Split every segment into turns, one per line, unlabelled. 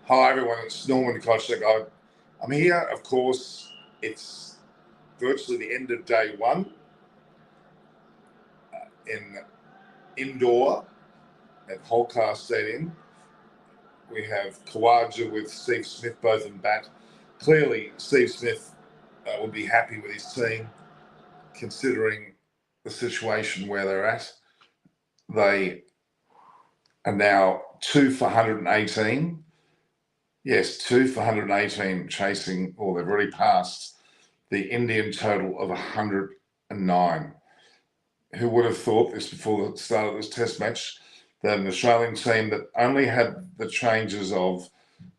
Hi everyone, it's Norman Kochlik. I'm here, of course. It's virtually the end of day one in Indore at Holcar Stadium. We have Khawaja with Steve Smith both in bat. Clearly, Steve Smith will be happy with his team, considering the situation where they're at. They are now 2 for 118. Yes, 2 for 118, chasing, or they've already passed the Indian total of 109. Who would have thought this before the start of this test match, that an Australian team that only had the changes of,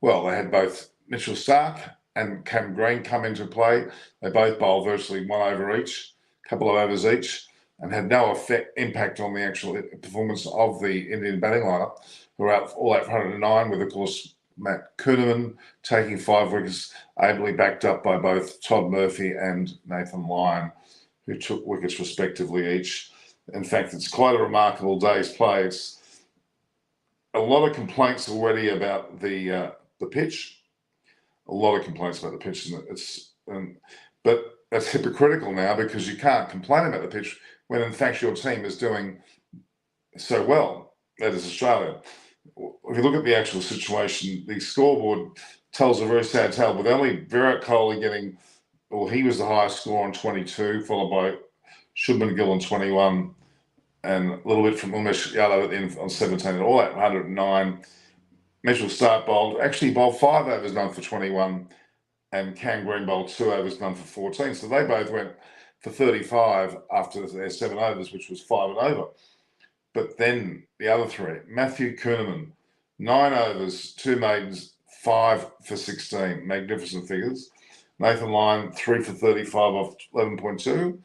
well, they had both Mitchell Starc and Cam Green come into play. They both bowled virtually one over each, a couple of overs each, and had no impact on the actual performance of the Indian batting lineup, who were out all out for 109, with, of course, Matt Kuhneman taking 5 wickets, ably backed up by both Todd Murphy and Nathan Lyon, who took wickets respectively each. In fact, it's quite a remarkable day's play. It's a lot of complaints already about the pitch. A lot of complaints about the pitch, isn't it? But that's hypocritical now, because you can't complain about the pitch when in fact your team is doing so well. That is Australia. If you look at the actual situation, the scoreboard tells a very sad tale, with only Virat Kohli getting, well, he was the highest score on 22, followed by Shubman Gill on 21, and a little bit from Umesh Yadav at the end on 17, and all at 109. Mitchell Starc actually bowled 5 overs, none for 21, and Cam Green bowled 2 overs, none for 14. So they both went for 35 after their 7 overs, which was 5 and over. But then the other 3, Matthew Kuhneman, 9 overs, 2 maidens, 5 for 16. Magnificent figures. Nathan Lyon, 3 for 35 off 11.2,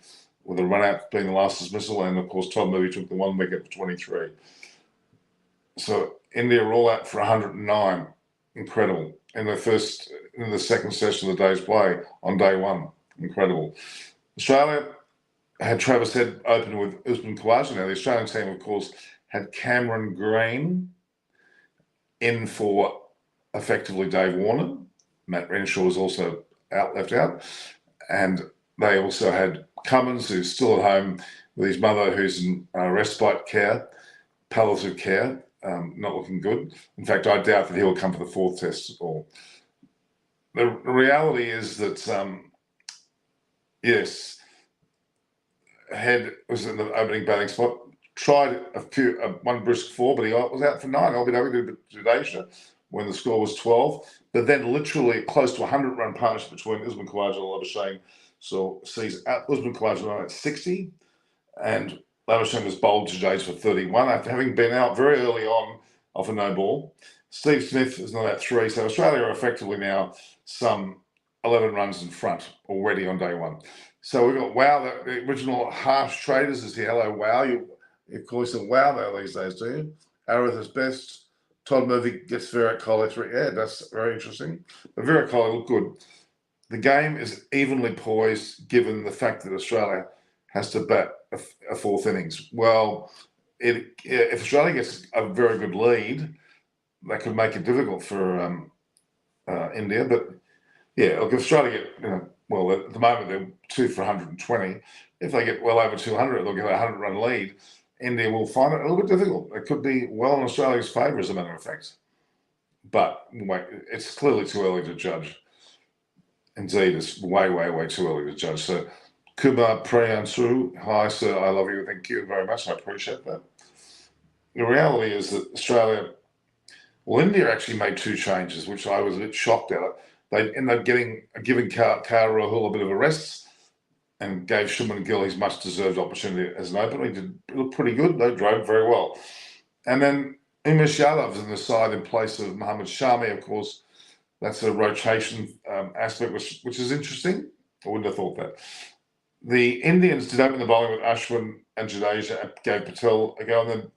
with a run out being the last dismissal. And of course, Todd Murphy took the 1 wicket for 23. So India are all out for 109. Incredible. In the second session of the day's play on day one. Incredible. Australia had Travis Head open with Usman Khawaja. Now, the Australian team, of course, had Cameron Green in for effectively Dave Warner. Matt Renshaw was also left out. And they also had Cummins, who's still at home with his mother, who's in respite care, palliative care, not looking good. In fact, I doubt that he'll come for the 4th test at all. The reality is that, yes, Head was in the opening batting spot, tried one brisk 4, but he was out for 9. LBW to Judasha when the score was 12. But then literally close to 100-run partnership between Usman Khawaja and Labuschagne. So sees Usman Khawaja at 60, and Labuschagne was bowled to Jays for 31 after having been out very early on off a no ball. Steve Smith is not at 3, so Australia are effectively now some 11 runs in front already on day one. So we've got Wow, the original harsh traders is here. Hello, Wow. You of course a Wow there these days, do you? Arath is best. Todd Murphy gets Virat Kohli 3. Yeah, that's very interesting. But Virat Kohli looked good. The game is evenly poised, given the fact that Australia has to bat a 4th innings. Well, if Australia gets a very good lead, that could make it difficult for India. But yeah, look, if Australia get, well, at the moment they're 2 for 120. If they get well over 200, they'll get a 100-run lead. India will find it a little bit difficult. It could be well in Australia's favour, as a matter of fact. But wait, it's clearly too early to judge. Indeed, it's way, way, way too early to judge. So, Kumar Priyansu, hi, sir, I love you. Thank you very much. I appreciate that. The reality is that India actually made 2 changes, which I was a bit shocked at. They ended up giving KR Rahul a bit of a rest and gave Shubman Gill his much-deserved opportunity as an opener. He looked pretty good. They drove very well. And then Umesh Yadav in the side in place of Mohammad Shami, of course. That's a rotation aspect, which is interesting. I wouldn't have thought that. The Indians did open the bowling with Ashwin and Jadeja and gave Patel a go. And then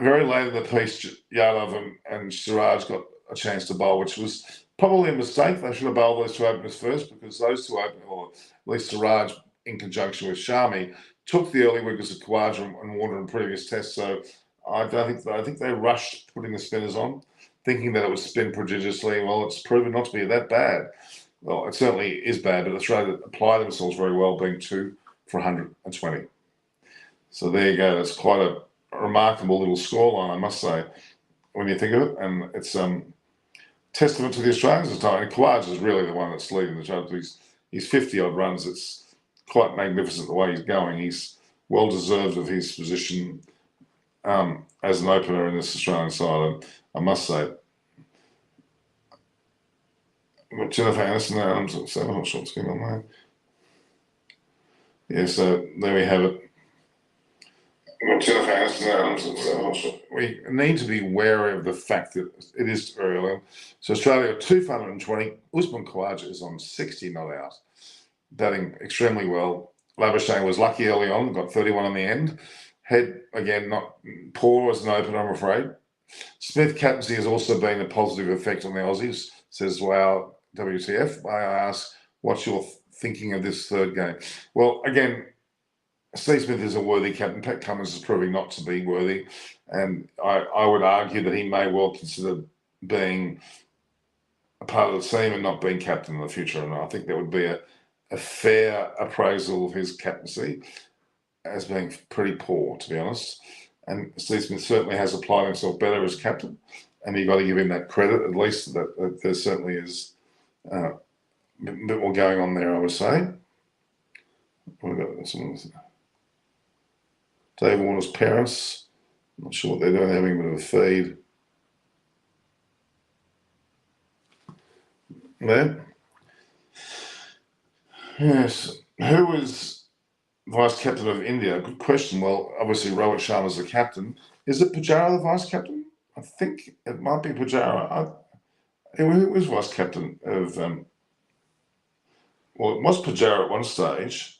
very late in the piece, Yadav and Siraj got a chance to bowl, which was probably a mistake. They should have bowled those 2 openers first, because those 2 openers, or at least Siraj in conjunction with Shami, took the early wickets of Khawaja and Warner in previous tests. So I think they rushed putting the spinners on. thinking that it would spin prodigiously. Well, it's proven not to be that bad. Well, it certainly is bad, but Australia apply themselves very well, being 2 for 120. So there you go. That's quite a remarkable little scoreline, I must say, when you think of it. And it's testament to the Australians this time. And Khawaja is really the one that's leading the charge. He's 50-odd runs. It's quite magnificent the way he's going. He's well deserved of his position as an opener in this Australian side, I must say. But Jennifer Aniston now, I'm not sure what's going on there. Yeah, so there we have it. Jennifer Aniston now, I'm not sure. We need to be wary of the fact that it is early. So Australia are 2 for 120. Usman Khawaja is on 60 not out, batting extremely well. Labuschagne was lucky early on, got 31 on the end. Head, again, not poor as an opener, I'm afraid. Smith captaincy has also been a positive effect on the Aussies, says, wow, WTF. I ask, what's your thinking of this third game? Well, again, Steve Smith is a worthy captain. Pat Cummins is proving not to be worthy. And I would argue that he may well consider being a part of the team and not being captain in the future. And I think that would be a fair appraisal of his captaincy as being pretty poor, to be honest. And Steve Smith certainly has applied himself better as captain, and you've got to give him that credit, at least that there certainly is a bit more going on there, I would say. What about this? Dave Warner's parents, not sure what they're doing, having a bit of a feed. There. Yes. Who is vice captain of India? Good question. Well, obviously Rohit Sharma's the captain. Is it Pujara the vice captain? I think it might be Pujara. Who was vice captain of? Well, it was Pujara at one stage.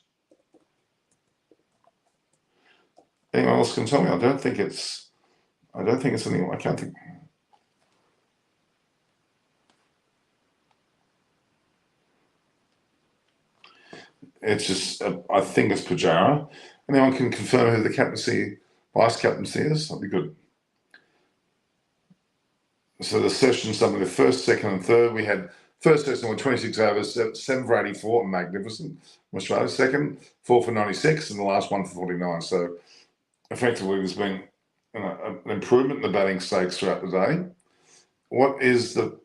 Anyone else can tell me? I don't think it's anyone. I can't think. It's just, I think it's Pujara. Anyone can confirm who the vice captaincy is? That'd be good. So the session, some of the first, second, and third, we had first session with 26 overs, 7 for 84, magnificent from Australia. Second, 4 for 96, and the last 1 for 49. So effectively, there's been an improvement in the batting stakes throughout the day. What is the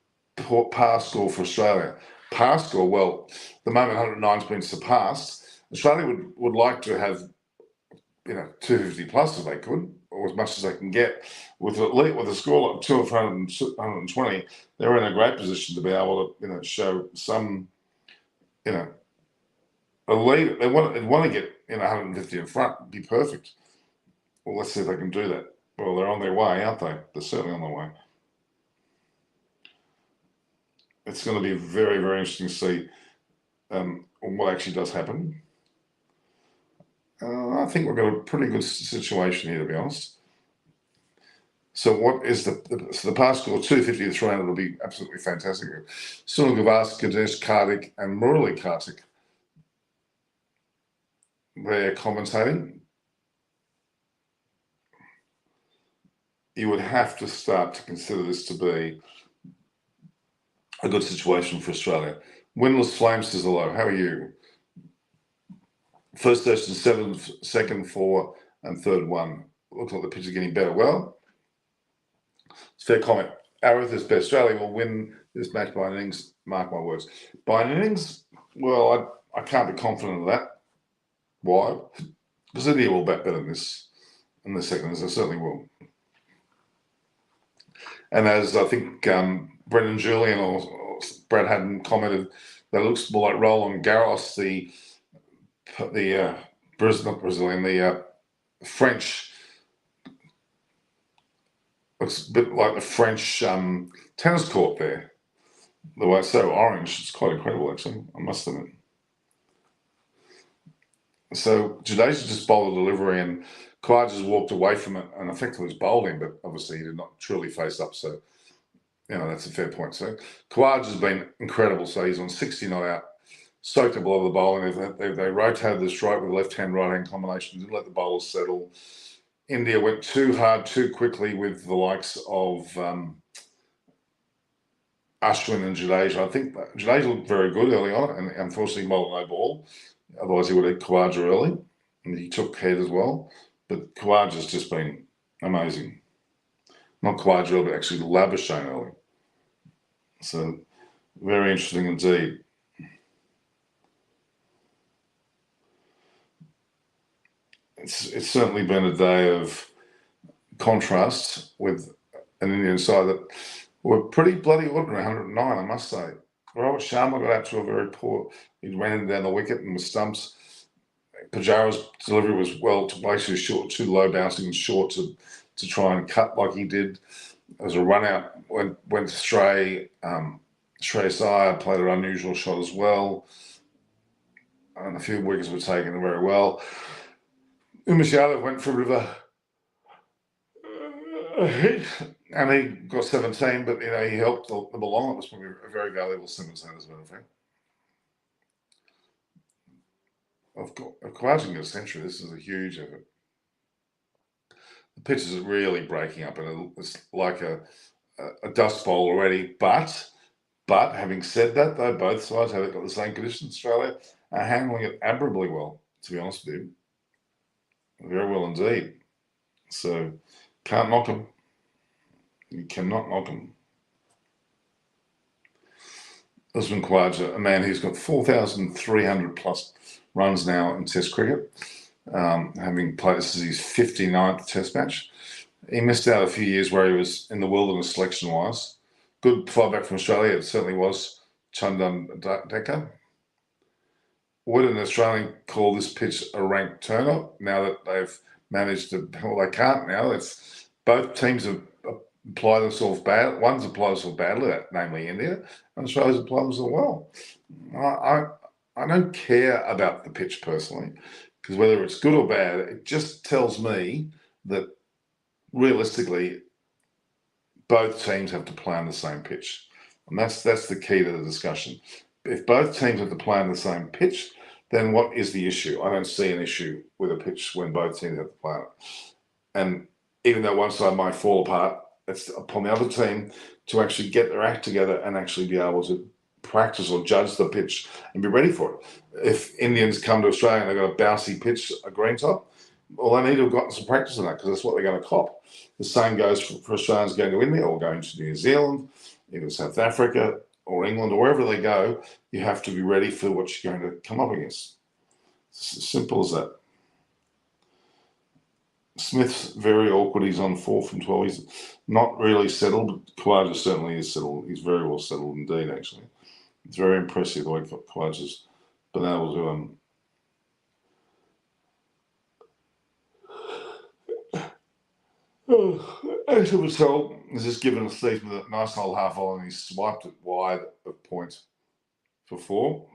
par score for Australia? Par score, well, the moment 109 has been surpassed. Australia would like to have 250 plus if they could, or as much as they can get. With a score like 2 of 120, they're in a great position to be able to show some a lead. They want to get 150 in front, be perfect. Well, let's see if they can do that. Well, they're on their way, aren't they? They're certainly on their way. It's going to be very, very interesting to see what actually does happen. I think we've got a pretty good situation here, to be honest. So what is the par score? 250 to 300 will be absolutely fantastic. Sunil Gavaskar, Ganesh Karthik, and Murali Karthik. They're commentating. You would have to start to consider this to be a good situation for Australia. Winless Flames says hello. How are you? First session 7, second 4, and third 1. Looks like the pitch is getting better. Well, it's a fair comment. Arith is best. Australia will win this match by an innings. Mark my words. By an innings, well, I can't be confident of that. Why? Because India will bat better than this in the second innings. They certainly will. And as I think Brendan Julian or Brad Haddon commented, that looks more like Roland Garros, the French, looks a bit like the French tennis court there. The way it's so orange, it's quite incredible, actually, I must admit. So Jadeja just bowled a delivery and Khawaja just walked away from it and effectively was bowling, but obviously he did not truly face up. So, that's a fair point. So Khawaja has been incredible. So he's on 60 not out, soaked up a lot of the bowling. They rotated the strike with left-hand, right-hand combination, didn't let the bowlers settle. India went too hard, too quickly with the likes of Ashwin and Jadeja. I think Jadeja looked very good early on, and unfortunately, bowled no ball. Otherwise, he would have Khawaja early, and he took head as well. But Khawaja's just been amazing. Not Khawaja early, but actually Labuschagne early. So very interesting indeed. It's certainly been a day of contrast with an Indian side that were pretty bloody ordinary, 109, I must say. Robert Sharma got out to a very poor, he ran down the wicket and with stumps. Pujara's delivery was basically short, too low bouncing and short to try and cut like he did. There was a run out, went Shrey. Shreyas Iyer played an unusual shot as well. And a few wickets were taken very well. Umesh Yadav went for a bit of a hit, and he got 17, but he helped them along. It was probably a very valuable 17 as a matter of fact. Of Khawaja can get a century. This is a huge effort. The pitch is really breaking up, and it's like a dust bowl already. But having said that, though, both sides have got the same conditions. Australia are handling it admirably well, to be honest with you. Very well indeed. So, can't knock them. You cannot knock them. Usman Khawaja, a man who's got 4,300 plus runs now in Test cricket, having played, this is his 59th Test match. He missed out a few years where he was in the wilderness selection-wise. Good fly back from Australia, it certainly was. Chandan Dekar. Would an Australian call this pitch a rank turner now that they've managed to, well, they can't now. It's both teams have applied themselves bad. One's applied themselves badly, namely India, and Australia's applied themselves well. I don't care about the pitch personally, because whether it's good or bad, it just tells me that realistically, both teams have to play on the same pitch. And that's the key to the discussion. If both teams have to play on the same pitch, then what is the issue? I don't see an issue with a pitch when both teams have to play on it. And even though one side might fall apart, it's upon the other team to actually get their act together and actually be able to practice or judge the pitch and be ready for it. If Indians come to Australia and they've got a bouncy pitch, a green top, well, they need to have gotten some practice on that because that's what they're going to cop. The same goes for Australians going to India or going to New Zealand, either South Africa or England or wherever they go. You have to be ready for what you're going to come up against. It's as simple as that. Smith's very awkward. He's on 4 from 12. He's not really settled, but Khawaja certainly is settled. He's very well settled indeed, actually. It's very impressive the way Khawaja's been able to Axel Patel has just given Steve Smith a nice old half volley and he swiped it wide of point for 4.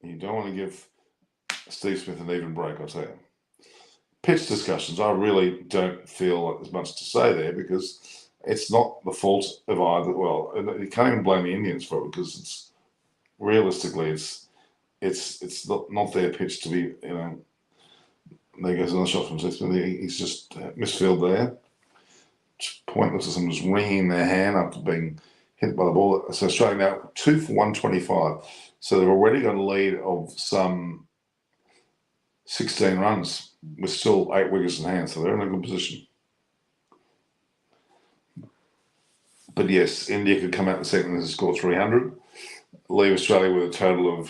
You don't want to give Steve Smith an even break, I'll tell you. Pitch discussions, I really don't feel like there's much to say there because it's not the fault of either. Well, you can't even blame the Indians for it because it's realistically it's not their pitch to be, There goes another shot from Smith. He's just misfilled there. It's pointless as someone just wringing their hand after being hit by the ball. So Australia now 2 for 125. So they've already got a lead of some 16 runs with still 8 wickets in hand. So they're in a good position. But yes, India could come out in the second and score 300, leave Australia with a total of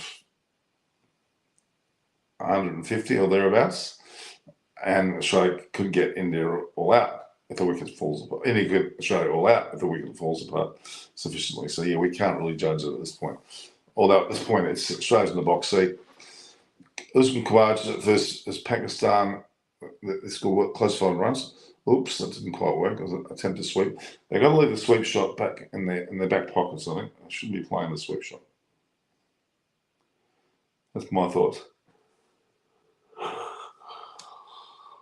150 or thereabouts. And Australia could get India all out if the wicket falls apart. India could get Australia all out if the wicket falls apart sufficiently. So, yeah, we can't really judge it at this point. Although at this point, it's Australia's in the box seat. Usman Khawaja at first as Pakistan. They scored close 5 runs. Oops, that didn't quite work. It was an attempt to sweep. They've got to leave the sweep shot back in their back pockets, I think. I shouldn't be playing the sweep shot. That's my thoughts.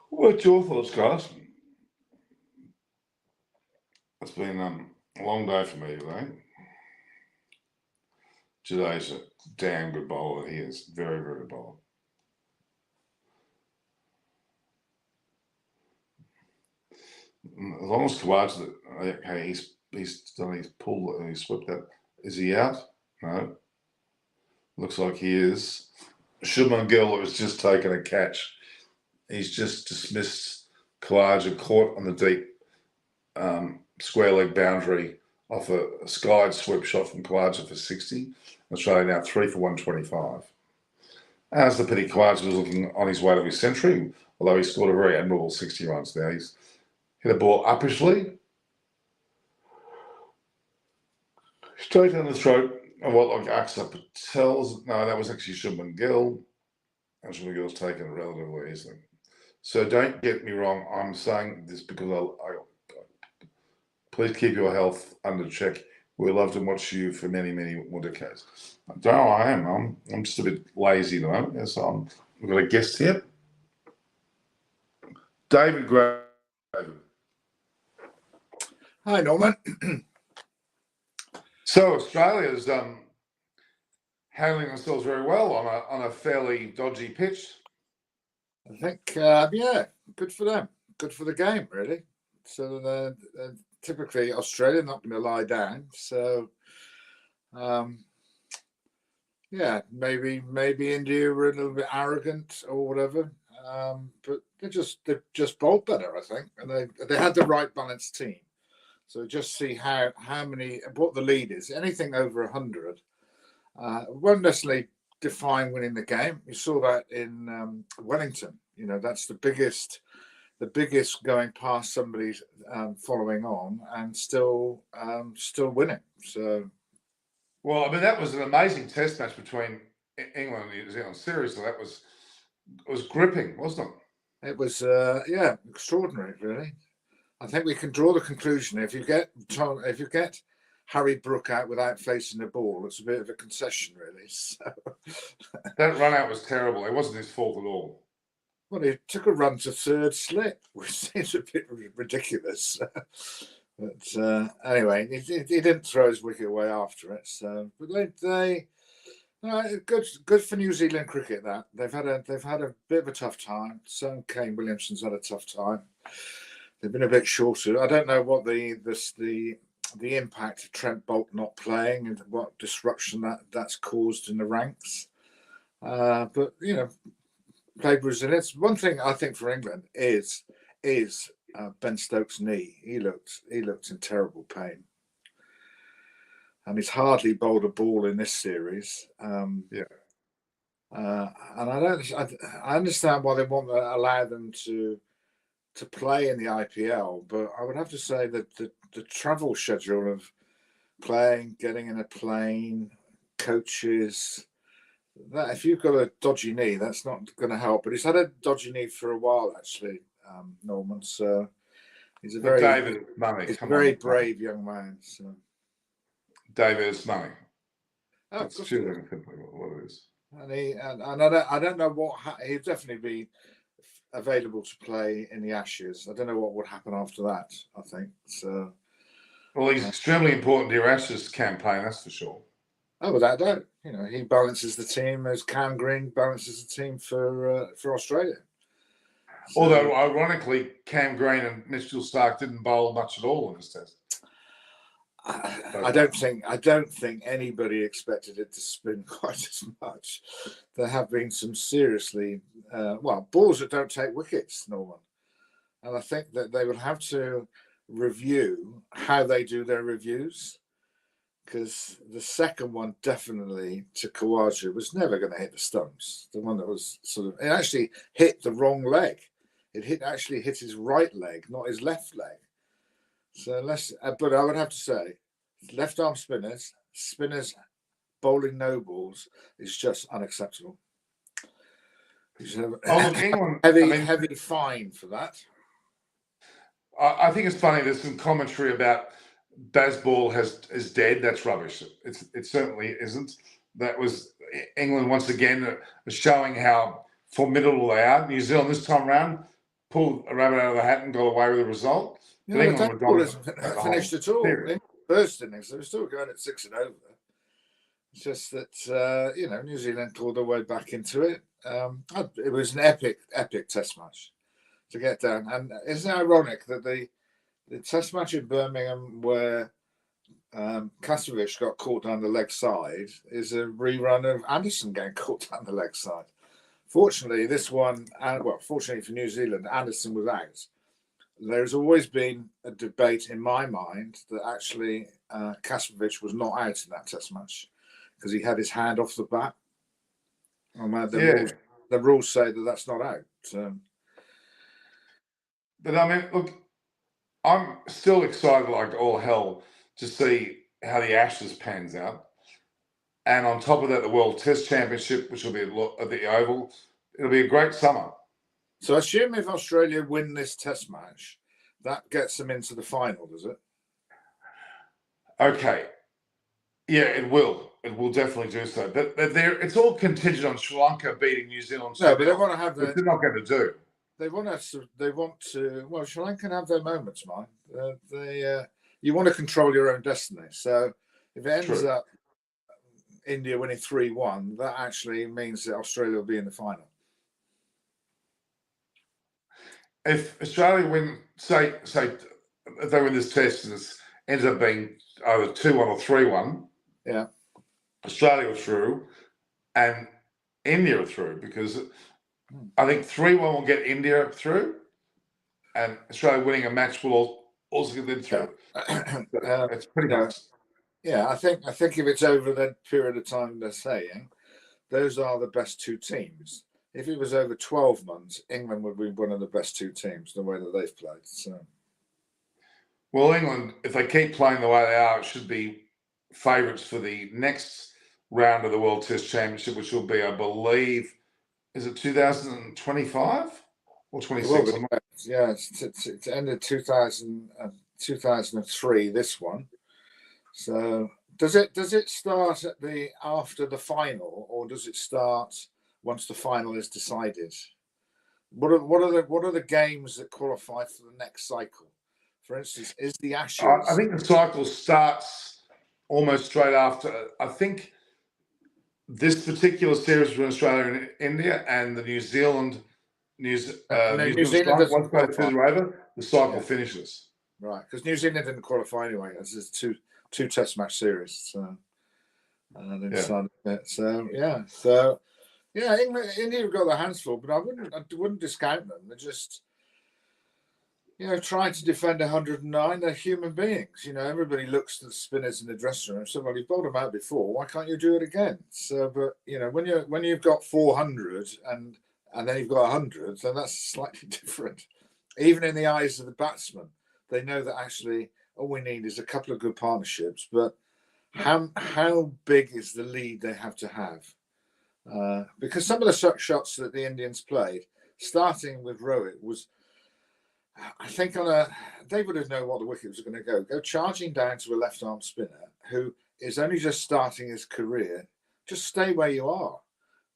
What's your thoughts, guys? It's been a long day for me today. Today's a damn good bowler. He is very, very good bowler. As long as Khawaja, he's he's done his pull and he swept that. Is he out? No. Looks like he is. Shubman Gill has just taken a catch. He's just dismissed Kawaja, caught on the deep square leg boundary off a skied sweep shot from Kawaja for 60. Australia now 3 for 125. As the pity, Kawaja was looking on his way to his century, although he scored a very admirable 60 runs now. He's hit a ball uppishly, straight down the throat of what like Aksa Patel's. No, that was actually Shubman Gill. And Shubman Gill's taken relatively easily. So don't get me wrong. I'm saying this because please keep your health under check. We'd love to watch you for many, many more decades. I don't know. I am. I'm just a bit lazy tonight. Yes, we've got a guest here, David Gray.
Hi, Norman.
So Australia's handling themselves very well on a fairly dodgy pitch.
I think, yeah, good for them. Good for the game, really. So typically Australia not going to lie down. So, yeah, maybe India were a little bit arrogant or whatever. But they've just bowled better, I think, and they had the right balanced team. So just see what the lead is. Anything over 100 won't necessarily define winning the game. You saw that in Wellington. That's the biggest going past somebody's following on and still winning. So,
well, I mean, that was an amazing test match between England and New Zealand. Seriously, it was gripping, wasn't it?
It was extraordinary, really. I think we can draw the conclusion if you get Harry Brook out without facing the ball, it's a bit of a concession, really. So.
That run out was terrible. It wasn't his fault at all.
Well, he took a run to third slip, which seems a bit ridiculous. But anyway, he didn't throw his wicket away after it. So, but they good for New Zealand cricket. That they've had a bit of a tough time. So Kane Williamson's had a tough time. They've been a bit shorter. I don't know what the impact of Trent Boult not playing and what disruption that's caused in the ranks. But played resilience. One thing I think for England is Ben Stokes' knee. He looked in terrible pain, and he's hardly bowled a ball in this series. And I understand why they want to allow them to play in the IPL, but I would have to say that the travel schedule of playing, getting in a plane, coaches, that if you've got a dodgy knee, that's not going to help. But he's had a dodgy knee for a while, actually, Norman. So he's a very brave young man. So
David's money.
Oh,
that's what it is.
And I don't know what he'll definitely be available to play in the Ashes. I don't know what would happen after that. I think so.
Well, he's extremely important to your Ashes campaign, that's for sure.
Oh, without doubt. He balances the team as Cam Green balances the team for Australia.
So, although, ironically, Cam Green and Mitchell Starc didn't bowl much at all in this test.
I don't think anybody expected it to spin quite as much. There have been some seriously balls that don't take wickets, Norman, and I think that they would have to review how they do their reviews, because the second one definitely to Kawaja was never going to hit the stumps. The one that was it actually hit the wrong leg. It actually hit his right leg, not his left leg. So but I would have to say, left arm spinners bowling no balls is just unacceptable. Heavy fine for that.
I think it's funny. There's some commentary about Bazball is dead. That's rubbish. It certainly isn't. That was England once again showing how formidable they are. New Zealand this time round pulled a rabbit out of the hat and got away with the result.
But England wasn't finished at all. First innings, they were still going at 6 and over. It's just that New Zealand clawed their way back into it. It was an epic test match to get down, and isn't it ironic that the test match in Birmingham, where Kastrovic got caught down the leg side is a rerun of Anderson getting caught down the leg side. Fortunately, this one, fortunately for New Zealand, Anderson was out. There's always been a debate in my mind that actually Kastrovic was not out in that test match because he had his hand off the bat. The rules say that that's not out.
But I mean, look, I'm still excited like all hell to see how the Ashes pans out. And on top of that, the World Test Championship, which will be at the Oval. It'll be a great summer.
So assume if Australia win this test match, that gets them into the final, does it?
Okay. Yeah, it will. It will definitely do so. But it's all contingent on Sri Lanka beating New Zealand.
No, but they want to have
that. They're not going to do.
They want to. Well, Sri Lanka can have their moments, man. You want to control your own destiny. So if it ends up India winning 3-1, that actually means that Australia will be in the final.
If Australia win, say if they win this test and it ends up being either 2-1 or 3-1,
yeah,
Australia are through and India are through, because I think 3-1 will get India through, and Australia winning a match will also get them through. It's pretty much.
Yeah, I think if it's over that period of time they're saying, those are the best two teams. If it was over 12 months, England would be one of the best two teams, the way that they've played. So,
well, England, if they keep playing the way they are, should be favourites for the next round of the World Test Championship, which will be, I believe, is it 2025 or 26?
Yeah, it's ended 2003. This one. So does it start after the final, or does it start once the final is decided? What are the games that qualify for the next cycle? For instance, is the Ashes?
I think the cycle starts almost straight after. I think this particular series between Australia and India and the New Zealand New Zealand once both two are over, the cycle finishes.
Right, because New Zealand didn't qualify anyway. There's two test match series. So India have got their hands full, but I wouldn't discount them. They're just trying to defend 109. They're human beings. Everybody looks at the spinners in the dressing room and says, well, you've bowled them out before. Why can't you do it again? So, but when you've got 400 and then you've got 100, then that's slightly different. Even in the eyes of the batsman, they know that actually all we need is a couple of good partnerships. But how big is the lead they have to have? Because some of the shots that the Indians played, starting with Rohit, was, I think, they would have known what the wicket was going to go charging down to a left-arm spinner who is only just starting his career. Just stay where you are,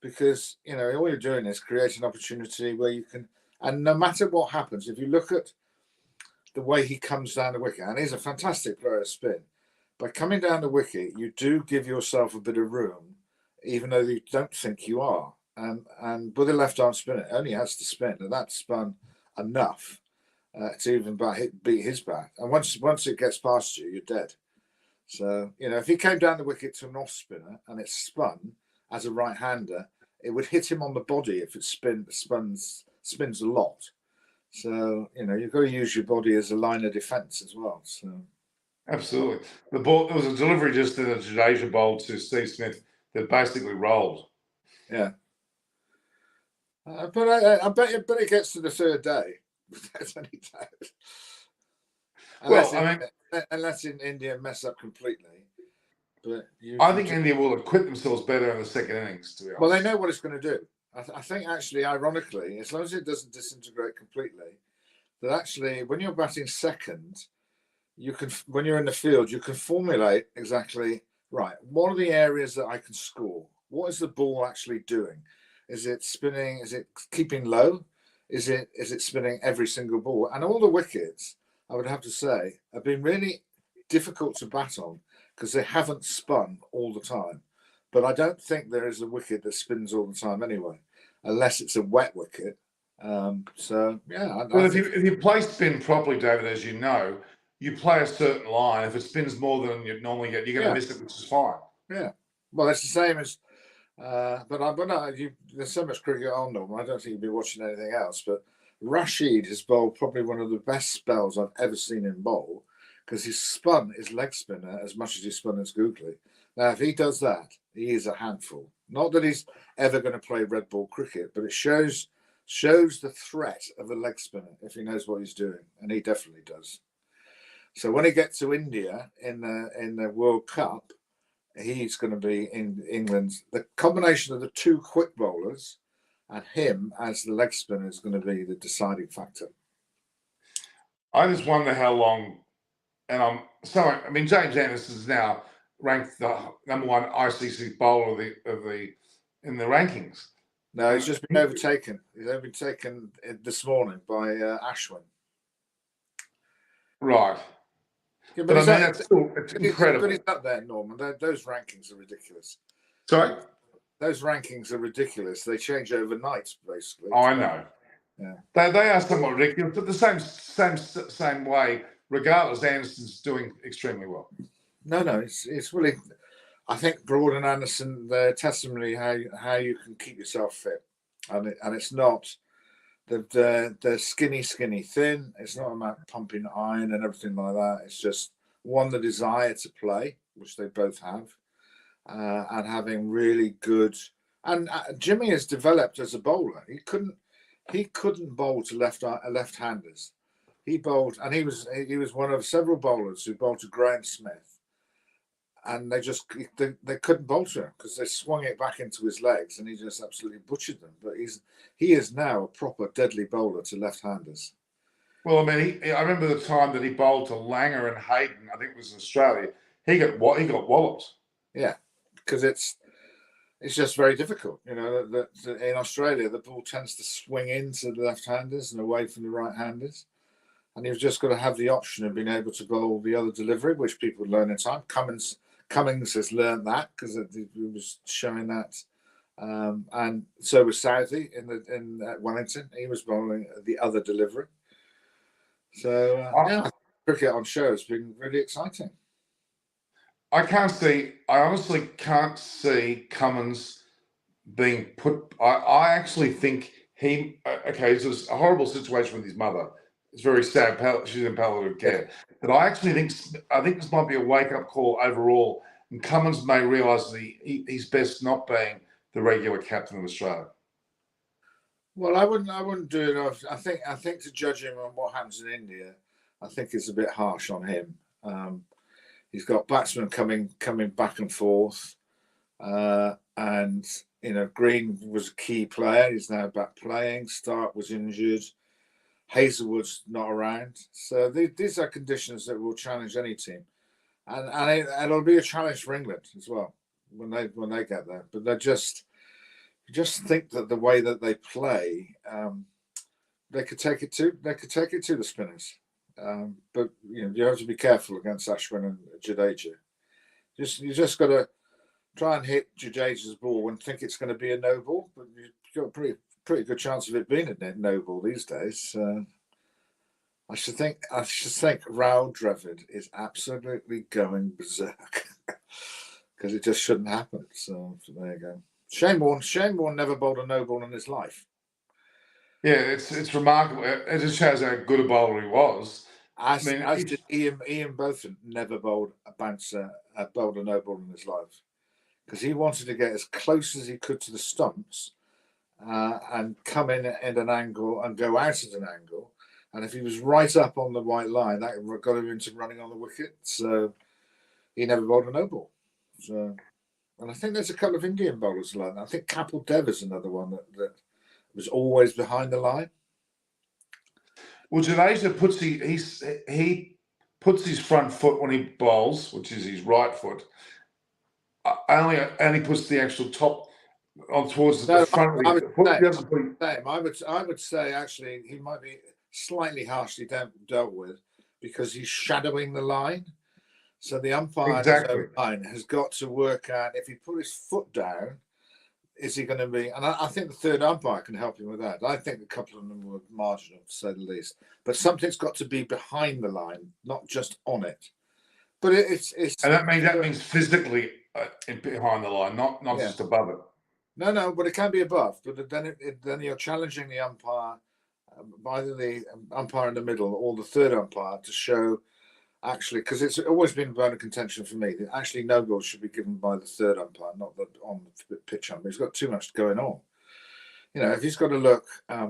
because all you're doing is creating an opportunity where you can. And no matter what happens, if you look at the way he comes down the wicket, and he's a fantastic player to spin, by coming down the wicket, you do give yourself a bit of room, even though you don't think you are. And with a left-arm spinner, it only has to spin, and that's spun enough to even beat his bat. And once it gets past you, you're dead. So, if he came down the wicket to an off spinner and it spun as a right-hander, it would hit him on the body if it spins a lot. So, you've got to use your body as a line of defence as well. So,
absolutely. The ball, there was a delivery just in a Jadeja bowl to Steve Smith that basically rolled.
Yeah. But I bet it gets to the third day. That's any doubt. Unless in India mess up completely. But
I think India will acquit themselves better in the second innings, to be honest.
Well, they know what it's going to do. I think, actually, ironically, as long as it doesn't disintegrate completely, that actually, when you're batting second, when you're in the field, you can formulate exactly, right, what are the areas that I can score? What is the ball actually doing? Is it spinning? Is it keeping low? Is it spinning every single ball? And all the wickets, I would have to say, have been really difficult to bat on because they haven't spun all the time. But I don't think there is a wicket that spins all the time anyway, unless it's a wet wicket. Well,
if you play spin properly, David, as you know, you play a certain line. If it spins more than you normally get, you're going to miss it, which is fine.
Yeah. Well, it's the same as. But no, there's so much cricket on them. I don't think you'll be watching anything else. But Rashid has bowled probably one of the best spells I've ever seen him bowl, because he's spun his leg spinner as much as he spun his googly. Now, if he does that, he is a handful. Not that he's ever going to play red ball cricket, but it shows the threat of a leg spinner if he knows what he's doing, and he definitely does. So when he gets to India in the World Cup, he's going to be in England's. The combination of the two quick bowlers and him as the leg spinner is going to be the deciding factor.
I just wonder how long. And I mean, James Anderson is now ranked the #1 ICC bowler in the rankings.
No, he's just been overtaken. He's only been taken this morning by Ashwin.
Right.
Yeah,
but I mean, it's incredible.
But he's up there, Norman. Those rankings are ridiculous.
Sorry?
Those rankings are ridiculous. They change overnight, basically.
Oh, I know.
Yeah.
They are somewhat ridiculous, but the same way, regardless, Anderson's doing extremely well.
No, it's really. I think Broad and Anderson, their testimony how you can keep yourself fit, and it's not the skinny thin. It's not about pumping iron and everything like that. It's just the desire to play, which they both have, and having really good. And Jimmy has developed as a bowler. He couldn't bowl to left-handers. He bowled, and he was one of several bowlers who bowled to Graham Smith, and they couldn't bowl to him because they swung it back into his legs, and he just absolutely butchered them. But he is now a proper deadly bowler to left-handers.
Well, I mean, I remember the time that he bowled to Langer and Hayden. I think it was in Australia. He got walloped.
Yeah, because it's just very difficult. You know, that in Australia the ball tends to swing into the left-handers and away from the right-handers. And you've just got to have the option of being able to bowl the other delivery, which people learn in time. Cummings has learned that because it was showing that, and so was Southey in Wellington. He was bowling the other delivery. So cricket on show has been really exciting.
I honestly can't see Cummins being put. I actually think he. Okay, so it's a horrible situation with his mother. It's very sad. She's in palliative care. But I actually think this might be a wake-up call overall. And Cummins may realise that he's best not being the regular captain of Australia.
Well, I wouldn't do it. I think to judge him on what happens in India, I think it's a bit harsh on him. He's got batsmen coming back and forth, and Green was a key player. He's now back playing. Stark was injured. Hazelwood's not around, so these are conditions that will challenge any team, and it'll be a challenge for England as well when they get there. But you just think that the way that they play, they could take it to the spinners, but you have to be careful against Ashwin and Jadeja. You just got to try and hit Jadeja's ball and think it's going to be a no ball, but you've got a pretty good chance of it being a no ball these days. I should think Rahul Dravid is absolutely going berserk because it just shouldn't happen. So there you go. Shane Warne never bowled a no ball in his life.
Yeah, it's remarkable. It just shows how good a bowler he was.
As did Ian Botham never bowled a no ball in his life because he wanted to get as close as he could to the stumps. And come in at an angle and go out at an angle. And if he was right up on the white line, that got him into running on the wicket. So he never bowled a no ball. So, and I think there's a couple of Indian bowlers like that. I think Kapil Dev is another one that was always behind the line.
Well, Jadeja he puts his front foot when he bowls, which is his right foot. Only puts the actual top on towards the front of the
I would say actually he might be slightly harshly dealt with because he's shadowing the line. So the umpire line has got to work out if he put his foot down, is he going to be? And I think the third umpire can help him with that. I think a couple of them were marginal, to say the least. But something's got to be behind the line, not just on it. But it's
and that means physically behind the line, not just above it.
No, but it can be above. But then you're challenging the umpire, either the umpire in the middle or the third umpire, to show actually, because it's always been a bone of contention for me that actually no goals should be given by the third umpire, not the on the pitch umpire. He's got too much going on. You know, if he's got to look, I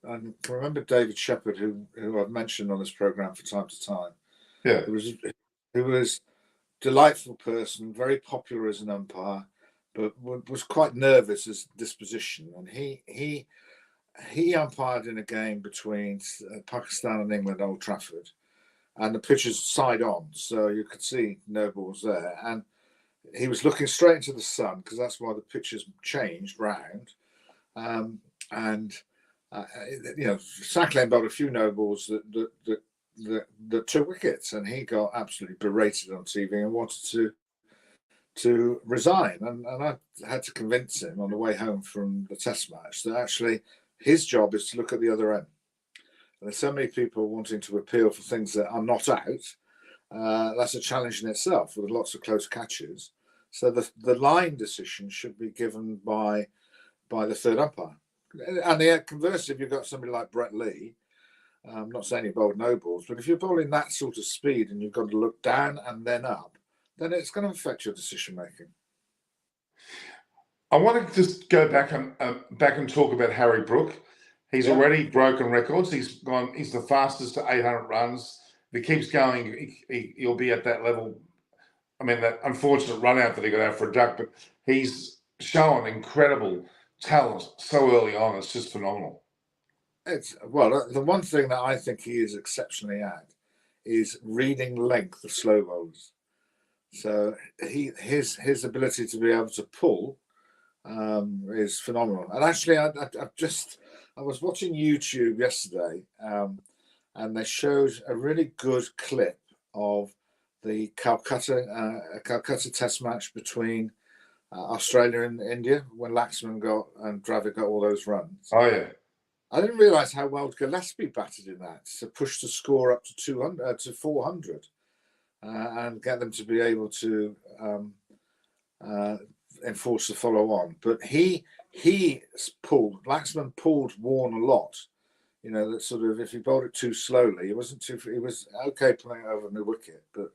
can remember David Shepherd, who I've mentioned on this program from time to time.
Yeah,
who was delightful person, very popular as an umpire, but was quite nervous as disposition. And he umpired in a game between Pakistan and England at Old Trafford, and the pitch is side on, so you could see no balls there. And he was looking straight into the sun because that's why the pitch has changed round. You know, Sacklane bowled a few no balls that took wickets, and he got absolutely berated on TV and wanted to resign. And I had to convince him on the way home from the Test match that actually his job is to look at the other end. And there's so many people wanting to appeal for things that are not out. That's a challenge in itself with lots of close catches. So the line decision should be given by the third umpire. And conversely, if you've got somebody like Brett Lee, I'm not saying he bowled no balls, but if you're bowling that sort of speed and you've got to look down and then up, then it's going to affect your decision making.
I want to just go back and talk about Harry Brook. He's already broken records. He's the fastest to 800 runs. If he keeps going, he'll be at that level. I mean, that unfortunate run out that he got out for a duck, but he's shown incredible talent so early on. It's just phenomenal.
The one thing that I think he is exceptionally at is reading length of slow bowlers. So his ability to be able to pull is phenomenal. And actually, I was watching YouTube yesterday, and they showed a really good clip of the Calcutta Test match between Australia and India when Laxman and Dravid got all those runs.
Oh yeah.
I didn't realise how well Gillespie batted in that to push the score up to 200 to 400, and get them to be able to enforce the follow on. But Laxman pulled Warne a lot. You know, that sort of if he bowled it too slowly, he was okay playing over the wicket, but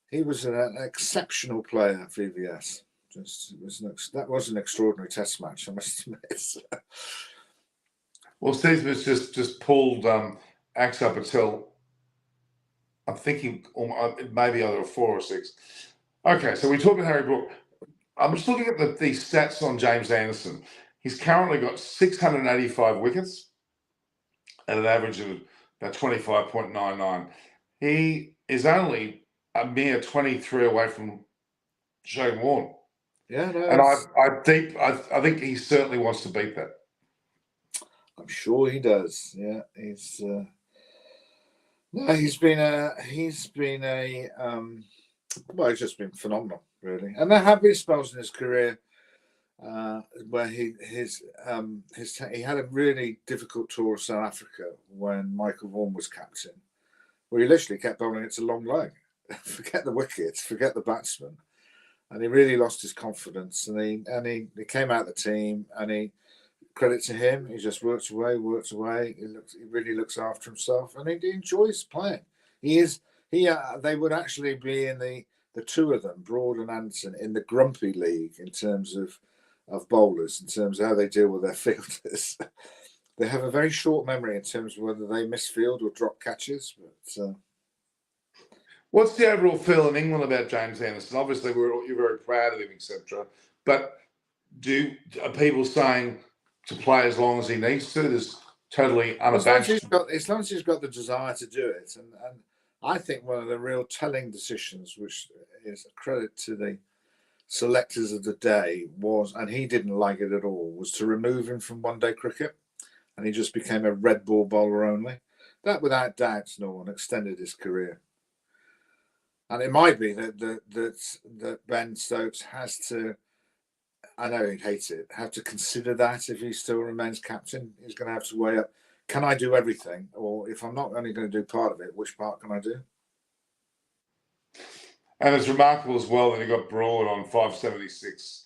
he was an exceptional player at VVS. That was an extraordinary Test match, I must admit.
Well, Steve Smith just pulled Axar Patel. I'm thinking maybe either a 4 or 6. Okay, so we're talking Harry Brook. I'm just looking at the stats on James Anderson. He's currently got 685 wickets at an average of about 25.99. He is only a mere 23 away from Shane Warne.
Yeah, no,
and I think he certainly wants to beat that.
I'm sure he does. Yeah, he's just been phenomenal, really. And there have been spells in his career where he had a really difficult tour of South Africa when Michael Vaughan was captain, where he literally kept bowling it to long leg. Forget the wickets, forget the batsman, and he really lost his confidence. And he came out of the team, and credit to him, he just works away. He really looks after himself, and he enjoys playing. They would actually be in the two of them, Broad and Anderson, in the grumpy league in terms of bowlers, in terms of how they deal with their fielders. They have a very short memory in terms of whether they misfield or drop catches. But
what's the overall feel in England about James Anderson? Obviously, you're very proud of him, etc. But are people saying to play as long as he needs to? There's totally unabashed.
As long as he's got the desire to do it, and I think one of the real telling decisions, which is a credit to the selectors of the day, was, and he didn't like it at all, was to remove him from one-day cricket, and he just became a red ball bowler only. That, without doubt, Norman, extended his career. And it might be that Ben Stokes has to I know he'd hate it, have to consider that if he still remains captain. He's going to have to weigh up, can I do everything? Or if I'm not only going to do part of it, which part can I do?
And it's remarkable as well that he got Broad on 576,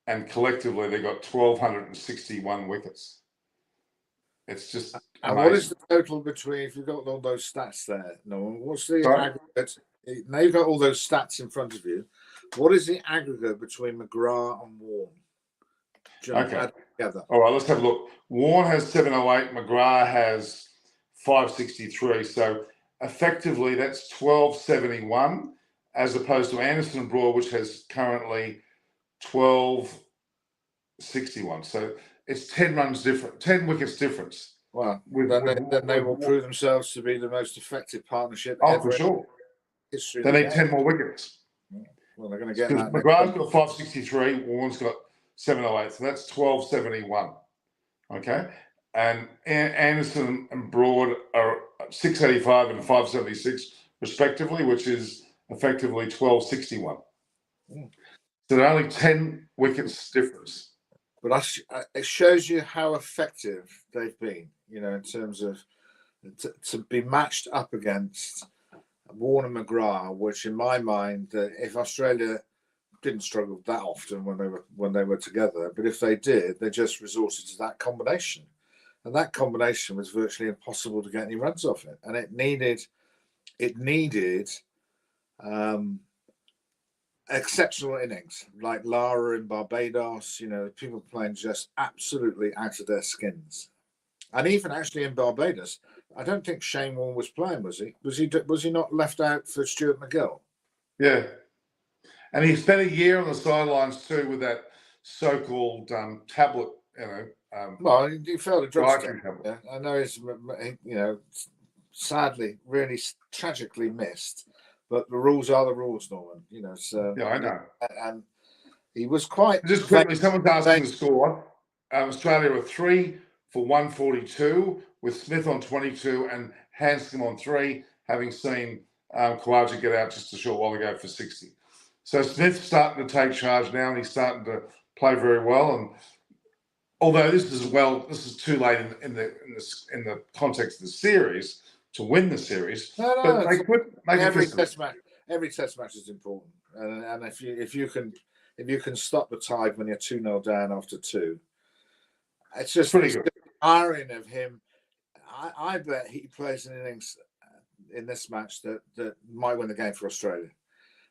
and collectively they got 1,261 wickets. It's just
and
amazing.
what is the total between, if you've got all those stats there, Norman, what's the aggregate? Now you've got all those stats in front of you. What is the aggregate between McGrath and Warne?
Okay.
Together.
All right, let's have a look. Warne has 708, McGrath has 563. So effectively that's 1271, as opposed to Anderson and Broad, which has currently 1261. So it's 10 runs different, 10 wickets difference.
Well, then they will prove themselves to be the most effective partnership ever
for sure.
in history.
They need 10 more wickets.
Well, they're going to get
because
that.
McGrath's got 563, Warne's got 708, so that's 1271. Okay, and Anderson and Broad are 685 and 576 respectively, which is effectively 1261. So they're only 10 wickets difference.
But it shows you how effective they've been, in terms of to be matched up against Warne and McGrath, which in my mind, if Australia didn't struggle that often when they were together, but if they did, they just resorted to that combination, and that combination was virtually impossible to get any runs off it, and it needed exceptional innings like Lara in Barbados. People playing just absolutely out of their skins, and even actually in Barbados, I don't think Shane Warne was playing. Was he? Was he not left out for Stuart McGill?
Yeah. And he spent a year on the sidelines too with that so-called tablet,
well, he failed a drug test.
Yeah.
I know he's, sadly, really tragically missed. But the rules are the rules, Norman. So
yeah, I know.
And he was quite.
Just quickly, someone's asking the score. Australia were 3 for 142 with Smith on 22 and Hanscom on 3, having seen Khawaja get out just a short while ago for 60. So Smith's starting to take charge now, and he's starting to play very well. And although this is too late in the context of the series to win the series.
No,
they could make
every test match is important, and if you can stop the tide when you're 2-0 down after 2, it's just pretty good. Irony of him. I bet he plays an innings in this match that might win the game for Australia.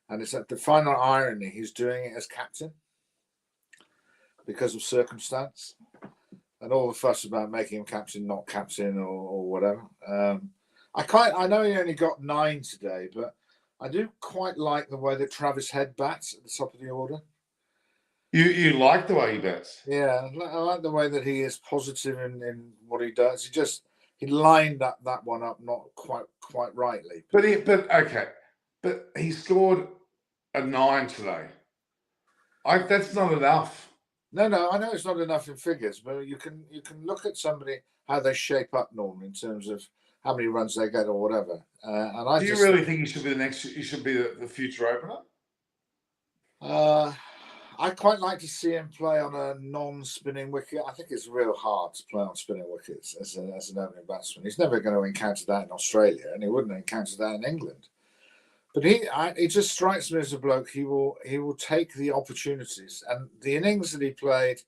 And it's at the final irony, he's doing it as captain because of circumstance and all the fuss about making him captain, not captain, or whatever. I know he only got 9 today, but I do quite like the way that Travis Head bats at the top of the order.
You like the way he bats?
Yeah, I like the way that he is positive in what he does. He lined that one up not quite rightly.
But he scored a 9 today. That's not enough.
No, I know it's not enough in figures, but you can look at somebody how they shape up, Norm, in terms of how many runs they get or whatever.
Do you really think he should be the next? He should be the future opener?
I quite like to see him play on a non-spinning wicket. I think it's real hard to play on spinning wickets as an opening batsman. He's never going to encounter that in Australia, and he wouldn't encounter that in England. But he just strikes me as a bloke. He will take the opportunities, and the innings that he played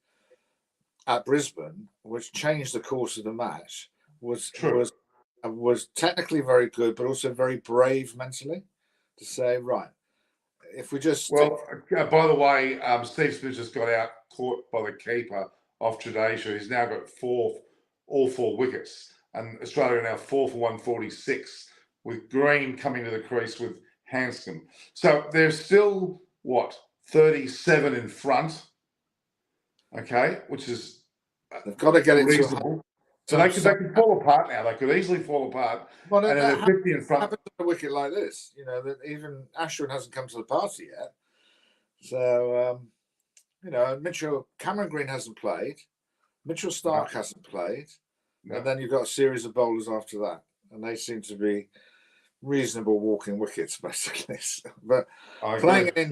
at Brisbane, which changed the course of the match, was technically very good, but also very brave mentally. To say, right, if we just
by the way, Steve Smith just got out caught by the keeper off Judea. He's now got all 4 wickets, and Australia are now 4 for 146 with Green coming to the crease with Hanscom. So they're still 37 in front. Okay, which is
they've got to get it
reasonable. So they could fall apart now. They could easily fall apart.
Well,
and they're 50 in front.
Happens on a wicket like this, that even Ashwin hasn't come to the party yet. So, Cameron Green hasn't played. Mitchell Starc hasn't played. No. And then you've got a series of bowlers after that. And they seem to be reasonable walking wickets, basically. But
I
playing
agree.
in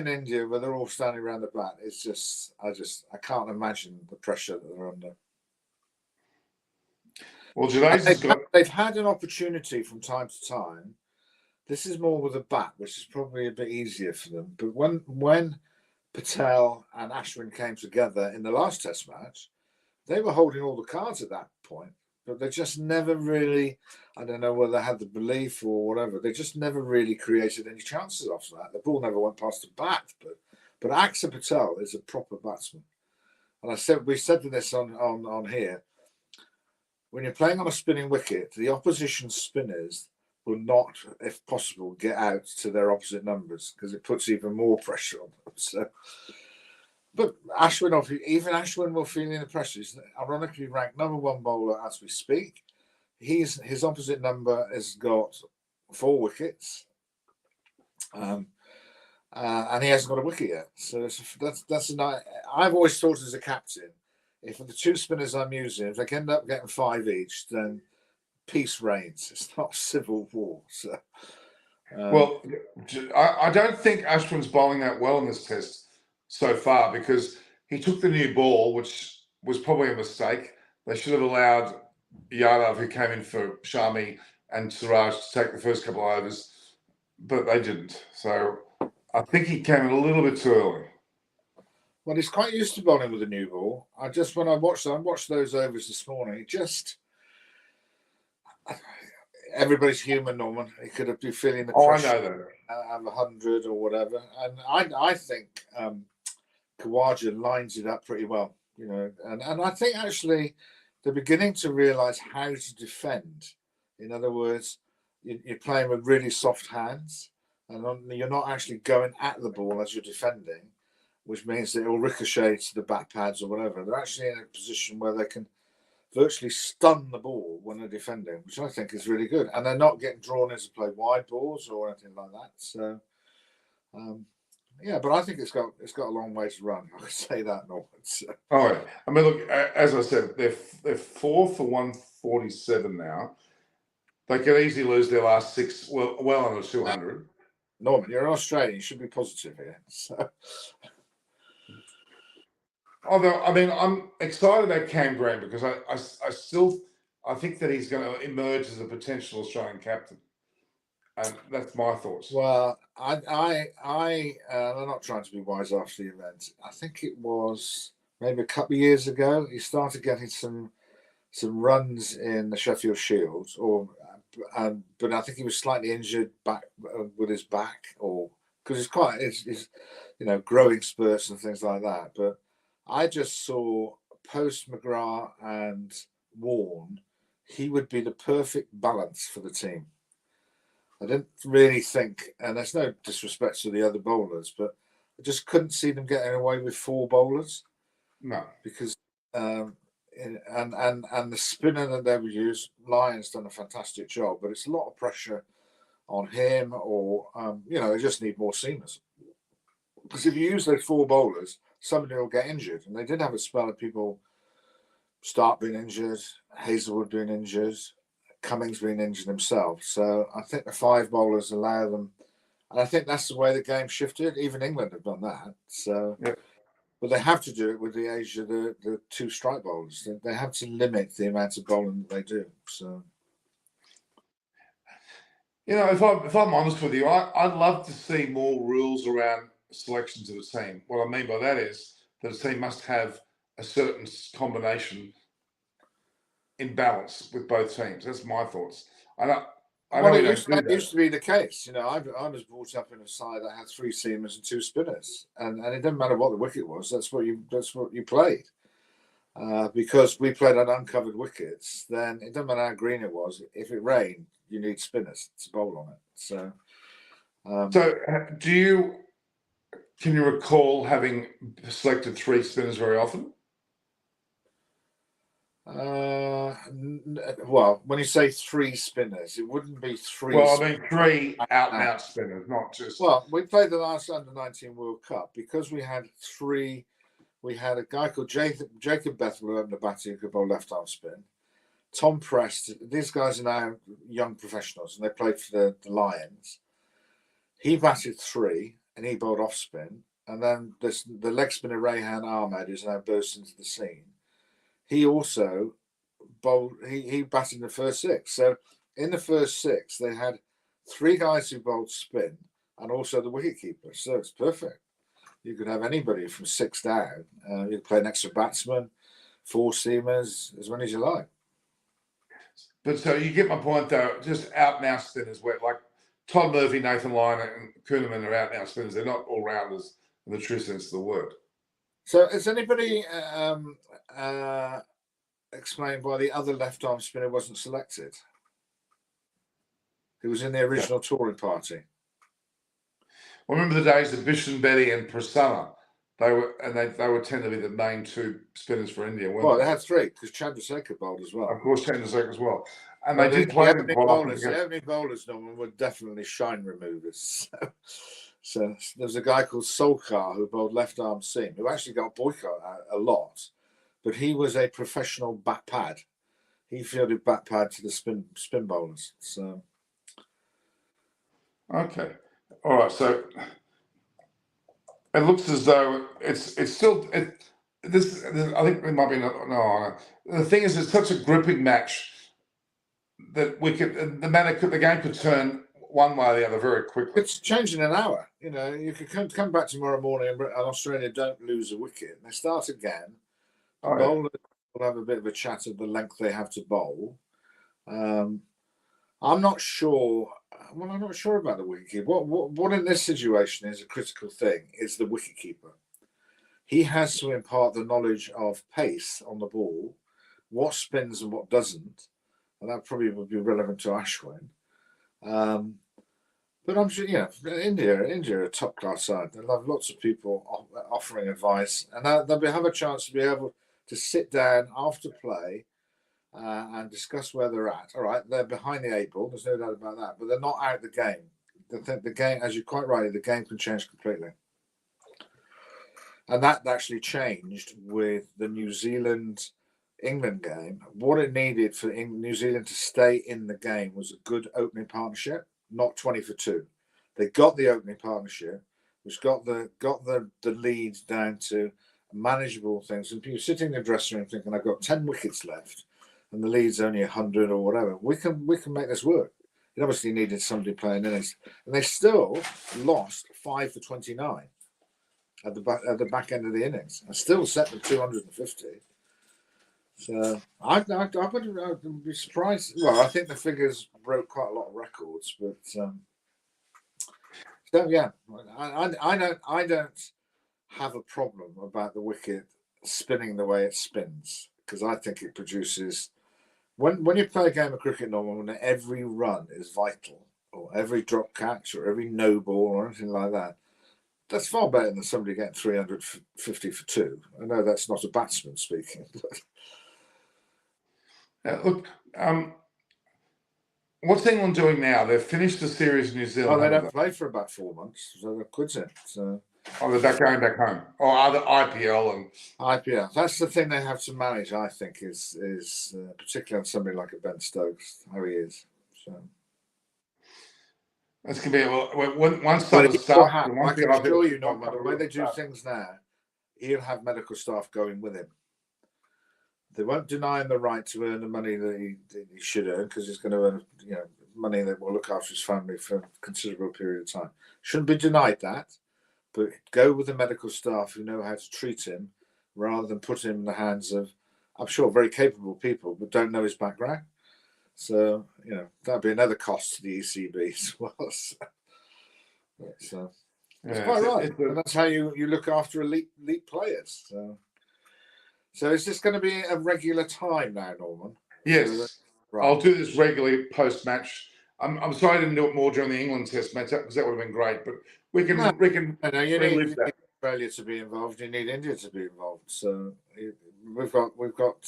India where they're all standing around the bat, it's just I can't imagine the pressure that they're under.
Well, Janae's has got.
They've had an opportunity from time to time. This is more with a bat, which is probably a bit easier for them. But when Patel and Ashwin came together in the last Test match, they were holding all the cards at that point, but they just never really, I don't know whether they had the belief or whatever, they just never really created any chances after that. The ball never went past the bat, but Axar Patel is a proper batsman. And we said this on here, when you're playing on a spinning wicket, the opposition spinners will not, if possible, get out to their opposite numbers because it puts even more pressure on them. So, but even Ashwin will feel the pressure. He's ironically ranked #1 bowler as we speak. His opposite number has got 4 wickets, and he hasn't got a wicket yet. So that's a nice. I've always thought as a captain, if the 2 spinners I'm using, if they end up getting 5 each, then peace reigns. It's not civil war. So,
Well, I don't think Ashwin's bowling that well in this test so far because he took the new ball, which was probably a mistake. They should have allowed Yadav, who came in for Shami, and Siraj to take the first couple of overs, but they didn't. So I think he came in a little bit too early.
Well, he's quite used to bowling with a new ball. When I watched those overs this morning, everybody's human, Norman. He could have been feeling the pressure.
I know that.
Have 100 or whatever, and I think Khawaja lines it up pretty well, and I think actually they're beginning to realise how to defend. In other words, you're playing with really soft hands, and you're not actually going at the ball as you're defending, which means that it will ricochet to the bat pads or whatever. They're actually in a position where they can virtually stun the ball when they're defending, which I think is really good. And they're not getting drawn in to play wide balls or anything like that. So, but I think it's got a long way to run. I could say that, Norman. So.
Oh, yeah. I mean, look, as I said, they're 4 for 147 now. They could easily lose their last 6, well under 200.
Norman, you're an Australian. You should be positive here. So.
Although, I mean, I'm excited about Cam Green because I think that he's going to emerge as a potential Australian captain, and that's my thoughts.
Well, I'm not trying to be wise after the event. I think it was maybe a couple of years ago he started getting some runs in the Sheffield Shield, but I think he was slightly injured back with his back, or because it's growing spurts and things like that, but. I just saw post McGrath and Warne, he would be the perfect balance for the team. I didn't really think, and there's no disrespect to the other bowlers, but I just couldn't see them getting away with 4 bowlers.
No,
because and the spinner that they would use, Lyon's done a fantastic job, but it's a lot of pressure on him, or they just need more seamers. Because if you use those 4 bowlers, somebody will get injured. And they did have a spell of people start being injured, Hazelwood being injured, Cummings being injured himself. So I think the 5 bowlers allow them. And I think that's the way the game shifted. Even England have done that. So, yeah. But they have to do it with the age of the 2 strike bowlers. They have to limit the amount of bowling that they do. So,
if I'm honest with you, I'd love to see more rules around selections of a team. What I mean by that is that a team must have a certain combination in balance with both teams. That's my thoughts.
It used to be the case. I was brought up in a side that had 3 seamers and 2 spinners, and it didn't matter what the wicket was. That's what you played. Because we played on uncovered wickets, then it doesn't matter how green it was. If it rained, you need spinners to bowl on it. So,
can you recall having selected 3 spinners very often?
Well, when you say 3 spinners, it wouldn't be 3.
Well, I mean 3 out-and-out spinners, not just.
Well, we played the last Under-19 World Cup because we had 3. We had a guy called Jacob Bethel who opened the batting who could bowl left-arm spin. Tom Prest, these guys are now young professionals and they played for the Lions. He batted 3 and he bowled off spin. And then the leg spinner Rayhan Ahmed is now burst into the scene. He also bowled, he batted in the first 6. So in the first 6, they had 3 guys who bowled spin and also the wicketkeeper. So it's perfect. You could have anybody from 6 down. You could play an extra batsman, 4 seamers, as many as you like.
But so you get my point, though. Just out and out spinners, where like Todd Murphy, Nathan Lyon, and Kuhneman are out and out spinners. They're not all rounders in the true sense of the word.
So has anybody explained why the other left arm spinner wasn't selected? Who was in the original touring party?
Well, remember the days of Bishan, Betty, and Prasanna? They were tend to be the main 2 spinners for India, weren't
Well,
they?
they had 3 because Chandrasekhar bowled as well.
Of course, Chandrasekhar as well. And they did play them quite often.
The opening bowlers, Norman, were definitely shine removers. So there was a guy called Solkar who bowled left arm seam, who actually got boycotted a lot, but he was a professional bat pad. He fielded bat pad to the spin bowlers. So
okay, all right. So it looks as though it's still this. I think it might be no. The thing is, it's such a gripping match that the game could turn one way or the other very quickly.
It's changing an hour. You know, you could come back tomorrow morning and Australia don't lose a wicket. They start again. The bowlers will have a bit of a chat of the length they have to bowl. I'm not sure. Well, I'm not sure about the wicketkeeper. What in this situation is a critical thing is the wicketkeeper. He has to impart the knowledge of pace on the ball, what spins and what doesn't, and that probably would be relevant to Ashwin. But I'm sure, India are a top class side. They'll have lots of people offering advice, and they'll have a chance to be able to sit down after play and discuss where they're at. All right, they're behind the 8 ball. There's no doubt about that, but they're not out of the game. The game, as you quite rightly, the game can change completely. And that actually changed with the New Zealand-England game. What it needed for New Zealand to stay in the game was a good opening partnership, not 20 for 2. They got the opening partnership, which got the lead down to manageable things. And people sitting in the dressing room thinking, I've got 10 wickets left, and the lead's only 100 or whatever. We can make this work. It obviously needed somebody playing innings, and they still lost 5 for 29 at the back end of the innings, and still set them 250. So I wouldn't be surprised. Well, I think the figures broke quite a lot of records, but so yeah, I don't have a problem about the wicket spinning the way it spins, because I think it produces. When you play a game of cricket, Norman, when every run is vital, or every drop catch, or every no ball, or anything like that, that's far better than somebody getting 350 for 2. I know that's not a batsman speaking, but
Look, what's England doing now? They've finished the series in New Zealand.
Oh, they don't play for about 4 months, so they're quitting. So.
Oh, they're going back home. Or other IPL and
IPL. That's the thing they have to manage, I think, is particularly on somebody like a Ben Stokes, how he is. So
that's going to be once
summer
starts.
I can assure you, Norman, the way they do things now, he'll have medical staff going with him. They won't deny him the right to earn the money that he should earn, because he's going to earn money that will look after his family for a considerable period of time. Shouldn't be denied that. But go with the medical staff who know how to treat him, rather than put him in the hands of, I'm sure, very capable people, but don't know his background. So, that'd be another cost to the ECB as well. So it's quite right. And that's how you look after elite players. So is this going to be a regular time now, Norman?
Yes. Right. I'll do this regularly post-match. I'm sorry I didn't do it more during the England Test match, because that would have been great. But we can
you need Australia to be involved. You need India to be involved. So we've got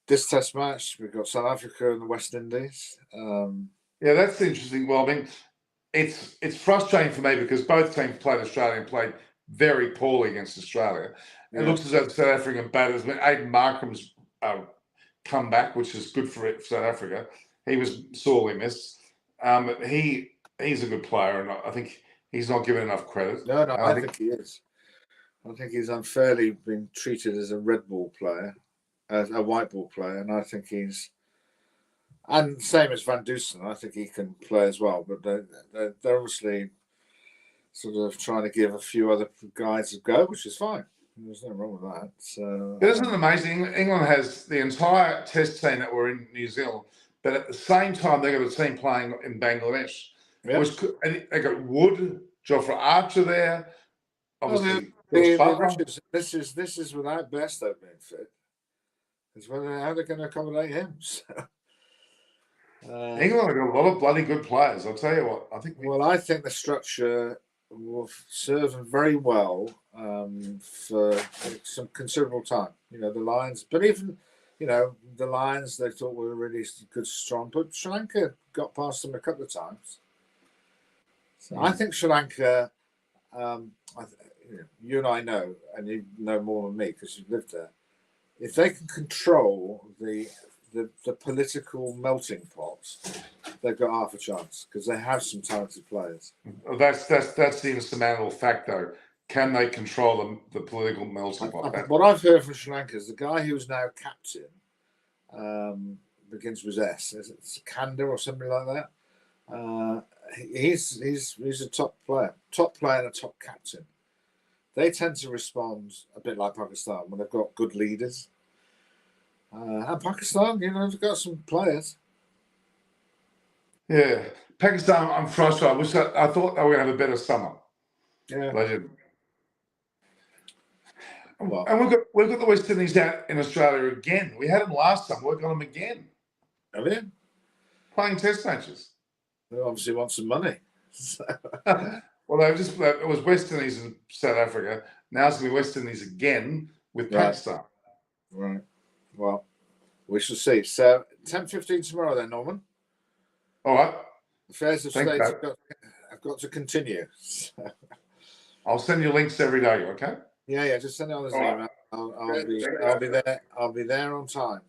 this Test match. We've got South Africa and the West Indies.
Yeah, that's interesting. Well, I mean, it's frustrating for me because both teams played Australia and played very poorly against Australia. It looks as though the South African batters, Aiden Markram's comeback, which is good for South Africa. He was sorely missed. But he's a good player, and I think he's not given enough credit.
No,
And
I think he is. I think he's unfairly been treated as a red ball player, as a white ball player, and I think he's. And same as Van Dusen, I think he can play as well. But they're obviously sort of trying to give a few other guys a go, which is fine. There's nothing wrong with that. So,
isn't it amazing? England has the entire Test team that were in New Zealand, but at the same time they got a team playing in Bangladesh.
yeah.
And they got Wood, Jofra Archer there. Obviously,
Richards, this is without Bairstow being fit. It's whether how they're going to accommodate him. So,
England have got a lot of bloody good players. I'll tell you what. I think.
I think the structure will serve them very well for some considerable time. The Lions, but even the Lions, they thought were really good, strong, but Sri Lanka got past them a couple of times. So I think Sri Lanka. You and I know, and you know more than me because you've lived there. If they can control the political melting pot, they've got half a chance because they have some talented players.
That's the insurmountable fact, though. Can they control the political melting pot?
What I've heard from Sri Lanka is the guy who's now captain begins with S. Is it Kanda or something like that? He's a top player and a top captain. They tend to respond a bit like Pakistan when they've got good leaders. And Pakistan, they've got some players.
Yeah, Pakistan. I'm frustrated. I thought they were going to have a better summer.
Yeah,
they didn't.
Well,
and we've got the West Indies out in Australia again. We had them last time. We've got them again.
Have you?
Playing Test matches.
They obviously want some money.
Well, it was West Indies and South Africa. Now it's going to be West Indies again with Pakistan.
Right. Well, we shall see. So 10:15 tomorrow then, Norman.
All right.
Affairs of State have got to continue.
I'll send you links every day, okay?
Yeah. Just send it on the email. I'll be there on time.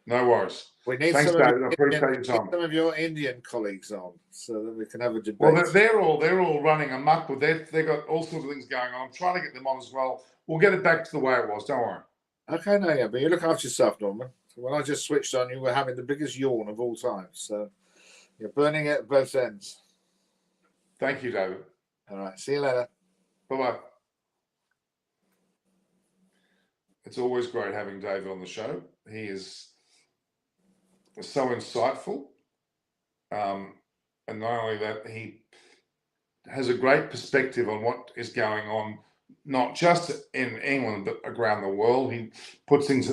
No worries.
We need
Thanks, David. I appreciate your time.
Some of your Indian colleagues on so that we can have a debate.
Well, they're all running amok with that. They've got all sorts of things going on. I'm trying to get them on as well. We'll get it back to the way it was. Don't worry.
Okay, but you look after yourself, Norman. When I just switched on, you were having the biggest yawn of all time. So you're burning it at both ends.
Thank you, David.
All right. See you later.
Bye-bye. It's always great having David on the show. He is so insightful. And not only that, he has a great perspective on what is going on, not just in England, but around the world. He puts things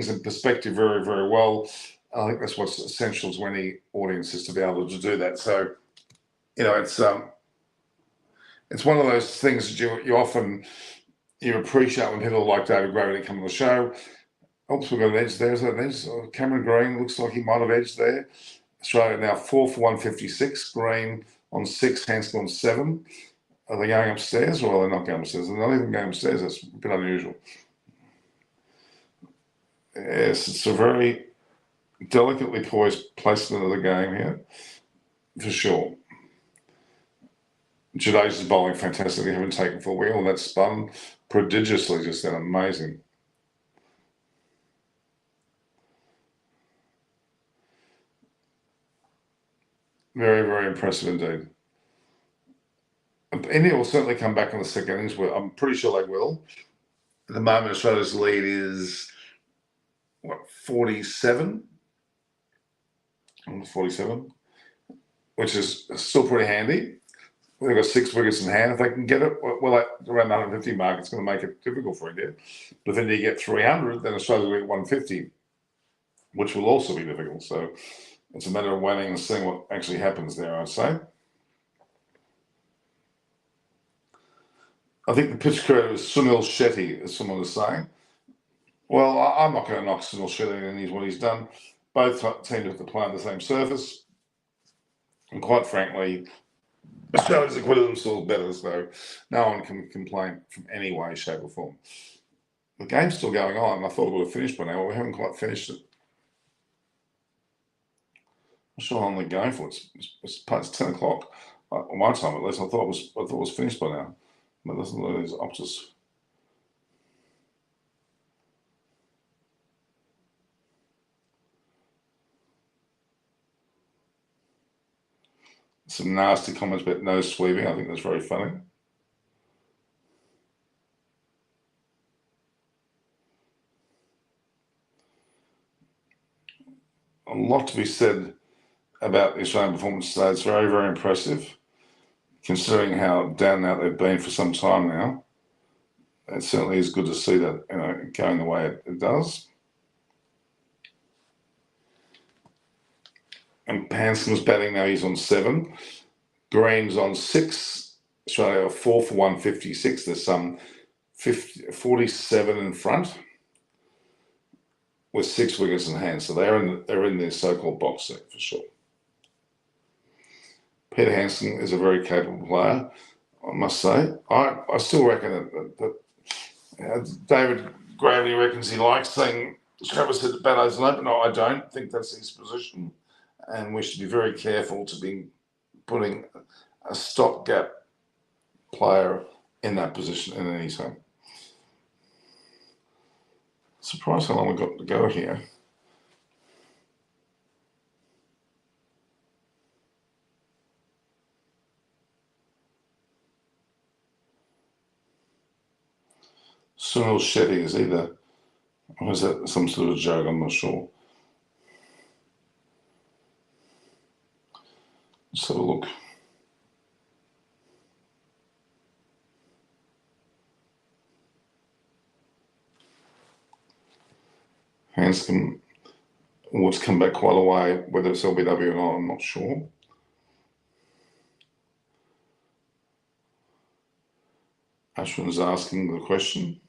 in perspective very, very well. I think that's what's essential to any audience is to be able to do that. So, it's one of those things that you often appreciate when people like David Gravity come on the show. Oops, we've got an edge there. Is that an edge? Cameron Green looks like he might have edged there. Australia now 4 for 156. Green on 6, Hanscom on 7. Are they going upstairs or are they not going upstairs? They're not even going upstairs. That's a bit unusual. Yes, it's a very delicately poised placement of the game here, for sure. Jadeja's is bowling fantastically, having taken full wheel, and that's spun prodigiously just then. Amazing. Very, very impressive indeed. India will certainly come back on the second innings. I'm pretty sure they will. At the moment, Australia's lead is, 47? 47, which is still pretty handy. They've got 6 wickets in hand. If they can get it around the 150 mark, it's going to make it difficult for India. But if India get 300, then Australia will get 150, which will also be difficult. So it's a matter of waiting and seeing what actually happens there, I'd say. I think the pitch creator is Sunil Shetty, as someone is saying. Well, I'm not going to knock Sunil Shetty and what he's done. Both teams have to play on the same surface. And quite frankly, Australia's acquitted themselves better, so no one can complain from any way, shape or form. The game's still going on. I thought it would have finished by now, but we haven't quite finished it. not sure how long they're going for. It's 10 o'clock. On my time, at least, I thought it was finished by now. But it doesn't look like it's Optus. Some nasty comments about no sweeping. I think that's very funny. A lot to be said about the Australian performance today. It's very, very impressive, considering how down and out they've been for some time now. It certainly is good to see that going the way it does. And Hanscom's batting now. He's on 7. Green's on 6. Australia are 4 for 156. There's some 47 in front with 6 wickets in hand. So they're in their so-called box set for sure. Peter Handscomb is a very capable player, I must say. I still reckon that David Gravely reckons he likes seeing Travis hit the batters and open. No, I don't think that's his position. And we should be very careful to be putting a stopgap player in that position in any time. Surprised how long we've got to go here. Sunil Shetty is either, or is that some sort of joke? I'm not sure. Let's have a look. Hanscom what's come back quite a way, whether it's LBW or not, I'm not sure. Ashwin's asking the question.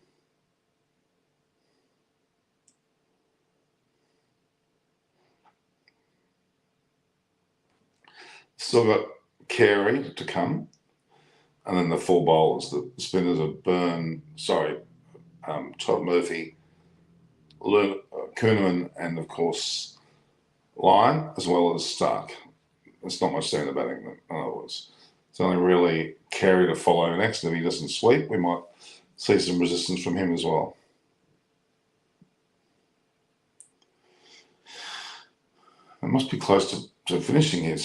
Still got Carey to come, and then the 4 bowlers. The spinners are Todd Murphy, Kuhneman, and of course Lyon, as well as Stark. There's not much there in the batting, in other words. It's only really Carey to follow next. If he doesn't sweep, we might see some resistance from him as well. It must be close to finishing here.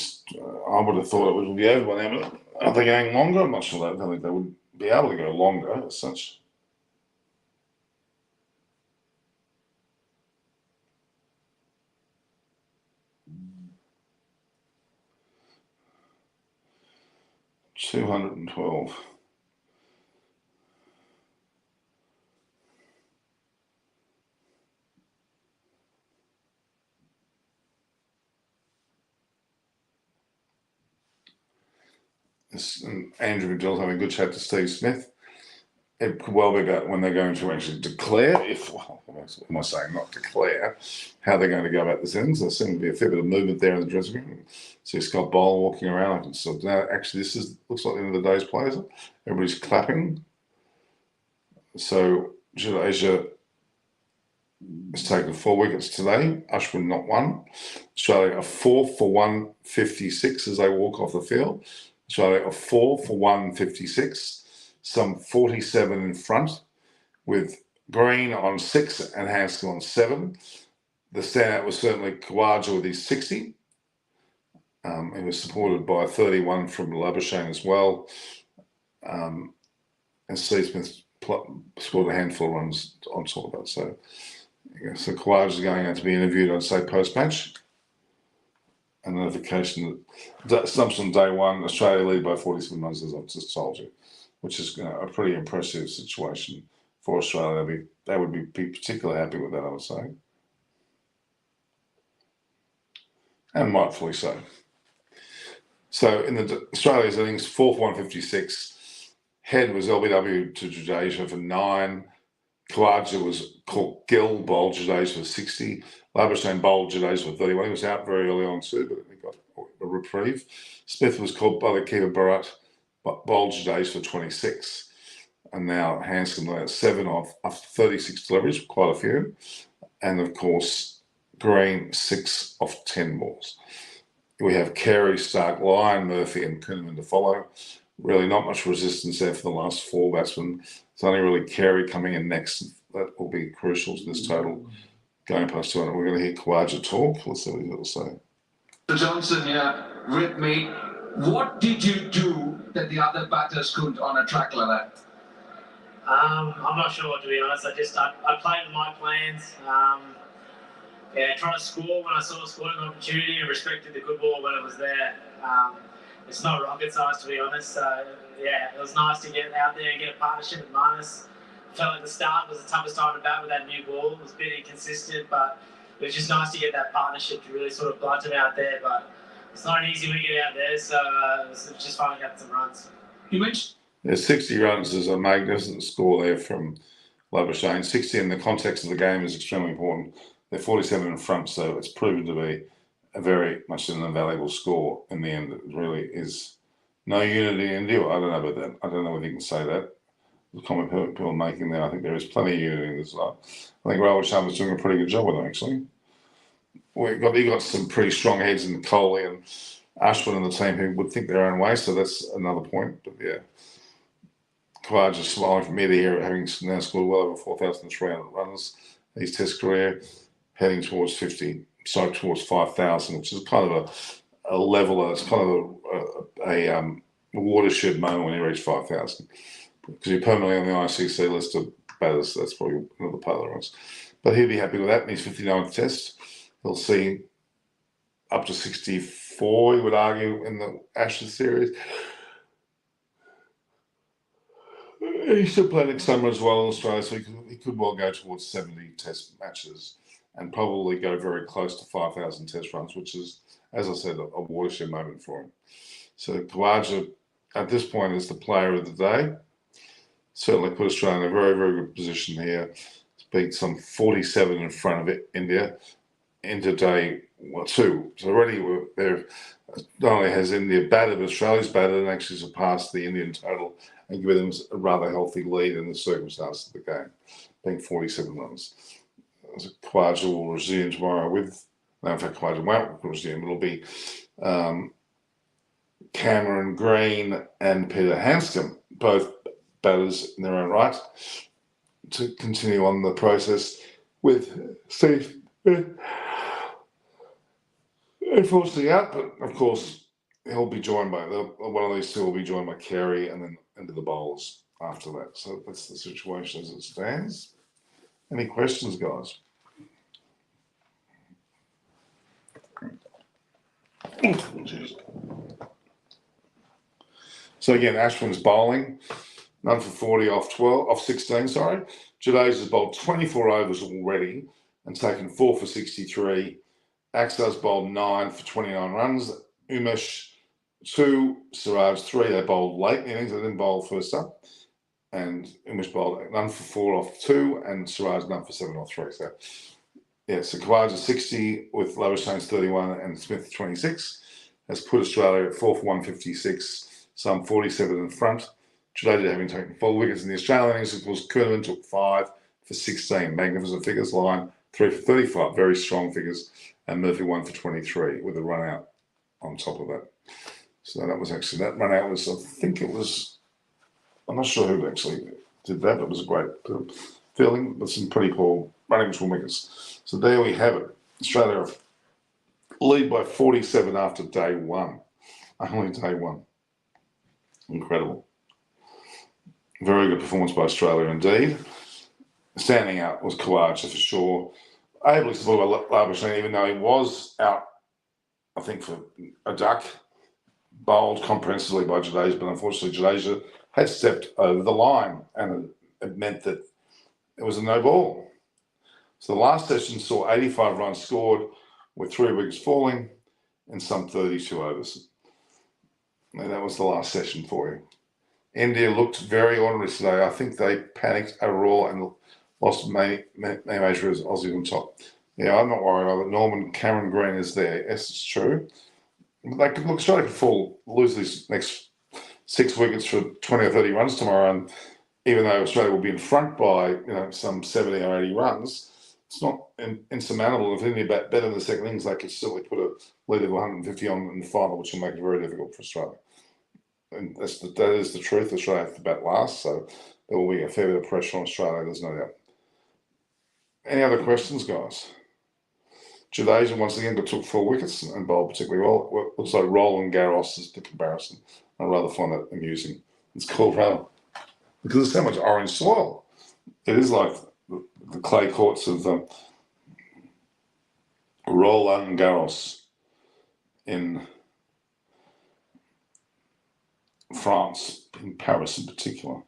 I would have thought it would be over by now, but are they going longer? I'm not sure. I don't think they would be able to go longer as such. $212. And Andrew McDill's having a good chat to Steve Smith. It could well be about when they're going to actually declare, what am I saying, not declare, how they're going to go about this innings. There seems to be a fair bit of movement there in the dressing room. See Scott Bowl walking around. Now, actually, looks like the end of the day's players. Everybody's clapping. So, Asia has taken 4 wickets today. Ashwin not 1. Australia are 4 for 156 as they walk off the field. Australia are 4 for 156. Some 47 in front, with Green on 6 and Haskell on 7. The standout was certainly Khawaja with his 60. He was supported by 31 from Labuschagne as well. And Steve Smith scored a handful of runs on top of that. So Khawaja is going out to be interviewed, I'd say, post-match. A notification that stumps on day 1, Australia lead by 47 runs, as I've just told you, which is a pretty impressive situation for Australia. They would be particularly happy with that, I would say. And rightfully so. So in Australia's innings, 4 for 156. Head was LBW to Jadeja for 9. Khawaja was caught Gill, bowled Jadeja for 60. Labuschagne bowled Jadeja for 31. He was out very early on too, but he got a reprieve. Smith was caught by the keeper Bharat, bowled Jadeja for 26. And now Hanscom at 7 off after 36 deliveries, quite a few. And of course, Green 6 off 10 balls. We have Carey, Stark, Lyon, Murphy, and Kuhnemann to follow. Really not much resistance there for the last four batsmen. It's only really Carey coming in next. That will be crucial to this total going past 200. We're going to hear Khawaja talk. Let's see what he's got to say.
Johnson here with me. What did you do that the other batters couldn't on a track like that?
I'm not sure, to be honest. I played with my plans. Trying to score when I saw a scoring opportunity and respected the good ball when it was there. It's not rocket science, to be honest. So, it was nice to get out there and get a partnership with Marnus. Felt like the start was the toughest time to bat with that new ball. It was a bit inconsistent, but it was just nice to get that partnership to really sort of blunt him out there. But it's not an easy wicket out there, so it was just fun to get some runs.
You mentioned
60 runs is a magnificent score there from Labuschagne. 60 in the context of the game is extremely important. They're 47 in front, so it's proven to be a very much an invaluable score in the end. It really is. No unity in India. I don't know about that. I don't know whether you can say that. The comment people are making there, I think there is plenty of unity in this lot. I think Rahul Sharma's doing a pretty good job with them, actually. He got some pretty strong heads in Kohli and Ashwin and the team who would think their own way, so that's another point. But yeah, Khawaja smiling from ear to ear, having now scored well over 4,300 runs in his Test career, heading towards 5,000, which is kind of a leveler. It's kind of a watershed moment when you reach 5,000. Because you're permanently on the ICC list of batters. That's probably another part of the runs. But he'll be happy with that in his 59th test. He'll see up to 64, he would argue, in the Ashes series. He's still playing next summer as well in Australia, so he could well go towards 70 test matches and probably go very close to 5,000 test runs, which is, as I said, a watershed moment for him. So Khawaja, at this point, is the player of the day. Certainly put Australia in a very, very good position here. It's beat some 47 in front of it, India into day 2. So already not only has India batted, but Australia's batted and actually surpassed the Indian total and given them a rather healthy lead in the circumstances of the game, being 47 runs. So Khawaja will resume tomorrow in fact, Khawaja won't resume. It'll be Cameron Green and Peter Hanscom, both batters in their own right, to continue on the process with Steve unfortunately out, but of course he'll be joined by one of these two will be joined by Carey and then into the bowlers after that. So that's the situation as it stands. Any questions, guys? So again, Ashwin's bowling. None for 40 off 16, sorry. Jadeja's bowled 24 overs already and taken 4 for 63. Axar's bowled 9 for 29 runs. Umesh 2, Siraj 3. They bowled late in the innings. They didn't bowl first up. And Umesh bowled none for 4 off 2 and Siraj none for 7 off 3. So, so Khawaja 60 with Labuschagne's 31 and Smith 26 has put Australia at 4 for 156, some 47 in front. Jadeja having taken 4 wickets in the Australian innings, of course, Kuhnemann took 5 for 16. Magnificent figures. Lyon 3 for 35. Very strong figures. And Murphy 1 for 23 with a run out on top of that. So that run out was, I'm not sure who actually did that, but it was a great feeling, but some pretty poor running between wickets. So there we have it. Australia lead by 47 after day 1. Only day 1. Incredible. Very good performance by Australia indeed. Standing out was Khawaja for sure. Ably supported by Labuschagne, even though he was out, I think, for a duck, bowled comprehensively by Jadeja, but unfortunately Jadeja had stepped over the line and it meant that it was a no ball. So the last session saw 85 runs scored with 3 wickets falling in some 32 overs. And that was the last session for you. India looked very ornery today. I think they panicked overall and lost many measures Aussies on top. Yeah, I'm not worried about it. Cameron Green is there. Yes, it's true. Australia could lose these next 6 wickets for 20 or 30 runs tomorrow, and even though Australia will be in front by some 70 or 80 runs, it's not insurmountable. If any better in the second innings, they could certainly put a lead of 150 on in the final, which will make it very difficult for Australia. And that is the truth. Australia have to bat last, so there will be a fair bit of pressure on Australia, there's no doubt. Any other questions, guys? Jadeja once again took 4 wickets and bowled particularly well. Looks like Roland Garros is the comparison. I rather find that amusing. It's called because there's so much orange soil. It is like the clay courts of Roland Garros in France, in Paris in particular.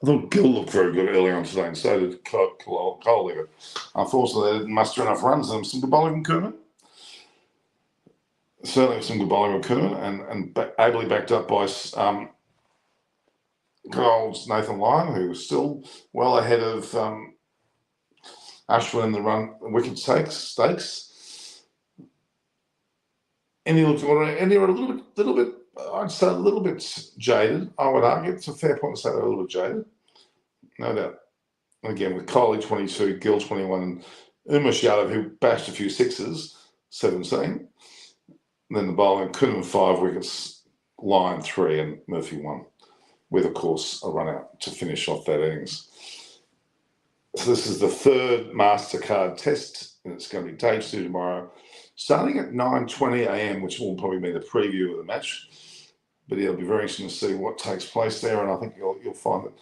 I thought Gill looked very good earlier on today, and so did Coley. But unfortunately, they didn't muster enough runs. And some good bowling from Kerman. Certainly some good bowling from Kerman, and ably backed up by good old Nathan Lyon, who was still well ahead of Ashwin in the wicket stakes. And he looked a little bit, I'd say a little bit jaded, I would argue. It's a fair point to say they're a little bit jaded. No doubt. Again, with Coley 22, Gill 21, and Umesh Yadav, who bashed a few sixes, 17. And then the bowling, Kuhn 5 wickets, Lyon 3, and Murphy 1, with, of course, a run out to finish off that innings. So this is the third MasterCard test, and it's going to be day 2 tomorrow, starting at 9:20 a.m., which will probably be the preview of the match. But it'll be very interesting to see what takes place there, and I think you'll find that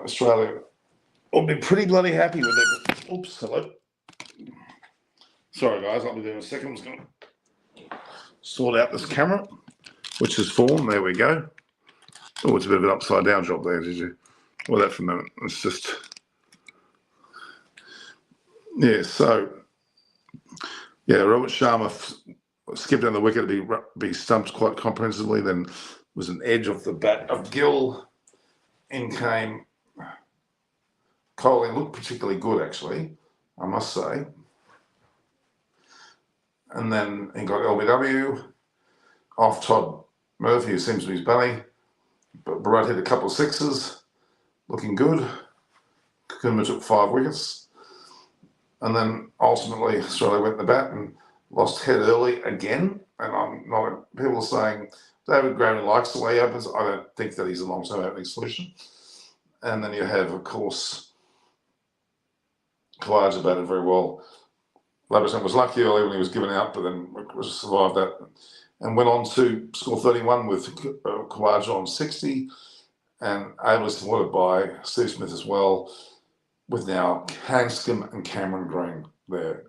Australia will be pretty bloody happy with it. Oops, hello. Sorry, guys, I'll be there in a second. I'm just going to sort out this camera, which has fallen. There we go. Oh, it's a bit of an upside down job there, did you? Well, that for a moment. It's just... Yeah, so... Yeah, Robert Sharma skipped down the wicket to be stumped quite comprehensively. Then was an edge off the bat of Gill. In came Coley, looked particularly good, actually, I must say. And then he got LBW off Todd Murphy, who seems to be his belly. But Barrett hit a couple of sixes, looking good. Kumar took 5 wickets. And then ultimately Australia went in the bat and lost head early again. And I'm not, people are saying David Graham likes the way he opens. I don't think that he's a long-term opening solution. And then you have, of course, Khawaja batted very well. Labuschagne was lucky early when he was given out, but then survived that and went on to score 31 with Khawaja on 60, and ably supported by Steve Smith as well, with now Hanscom and Cameron Green there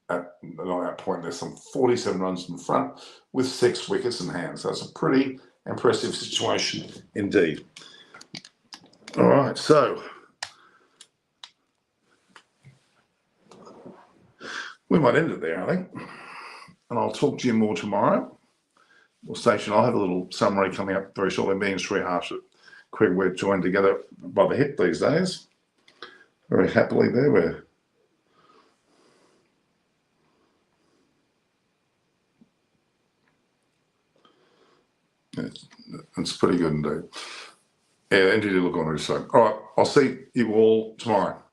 at the 9-out point. There's some 47 runs in front with 6 wickets in hand. So it's a pretty impressive situation indeed. All right, so we might end it there, I think. And I'll talk to you more tomorrow. I'll have a little summary coming up very shortly. Me and Sri Harsh at Craig, we're joined together by the hip these days. Very happily there. It's pretty good indeed. Yeah, indeed, look on this side. All right, I'll see you all tomorrow.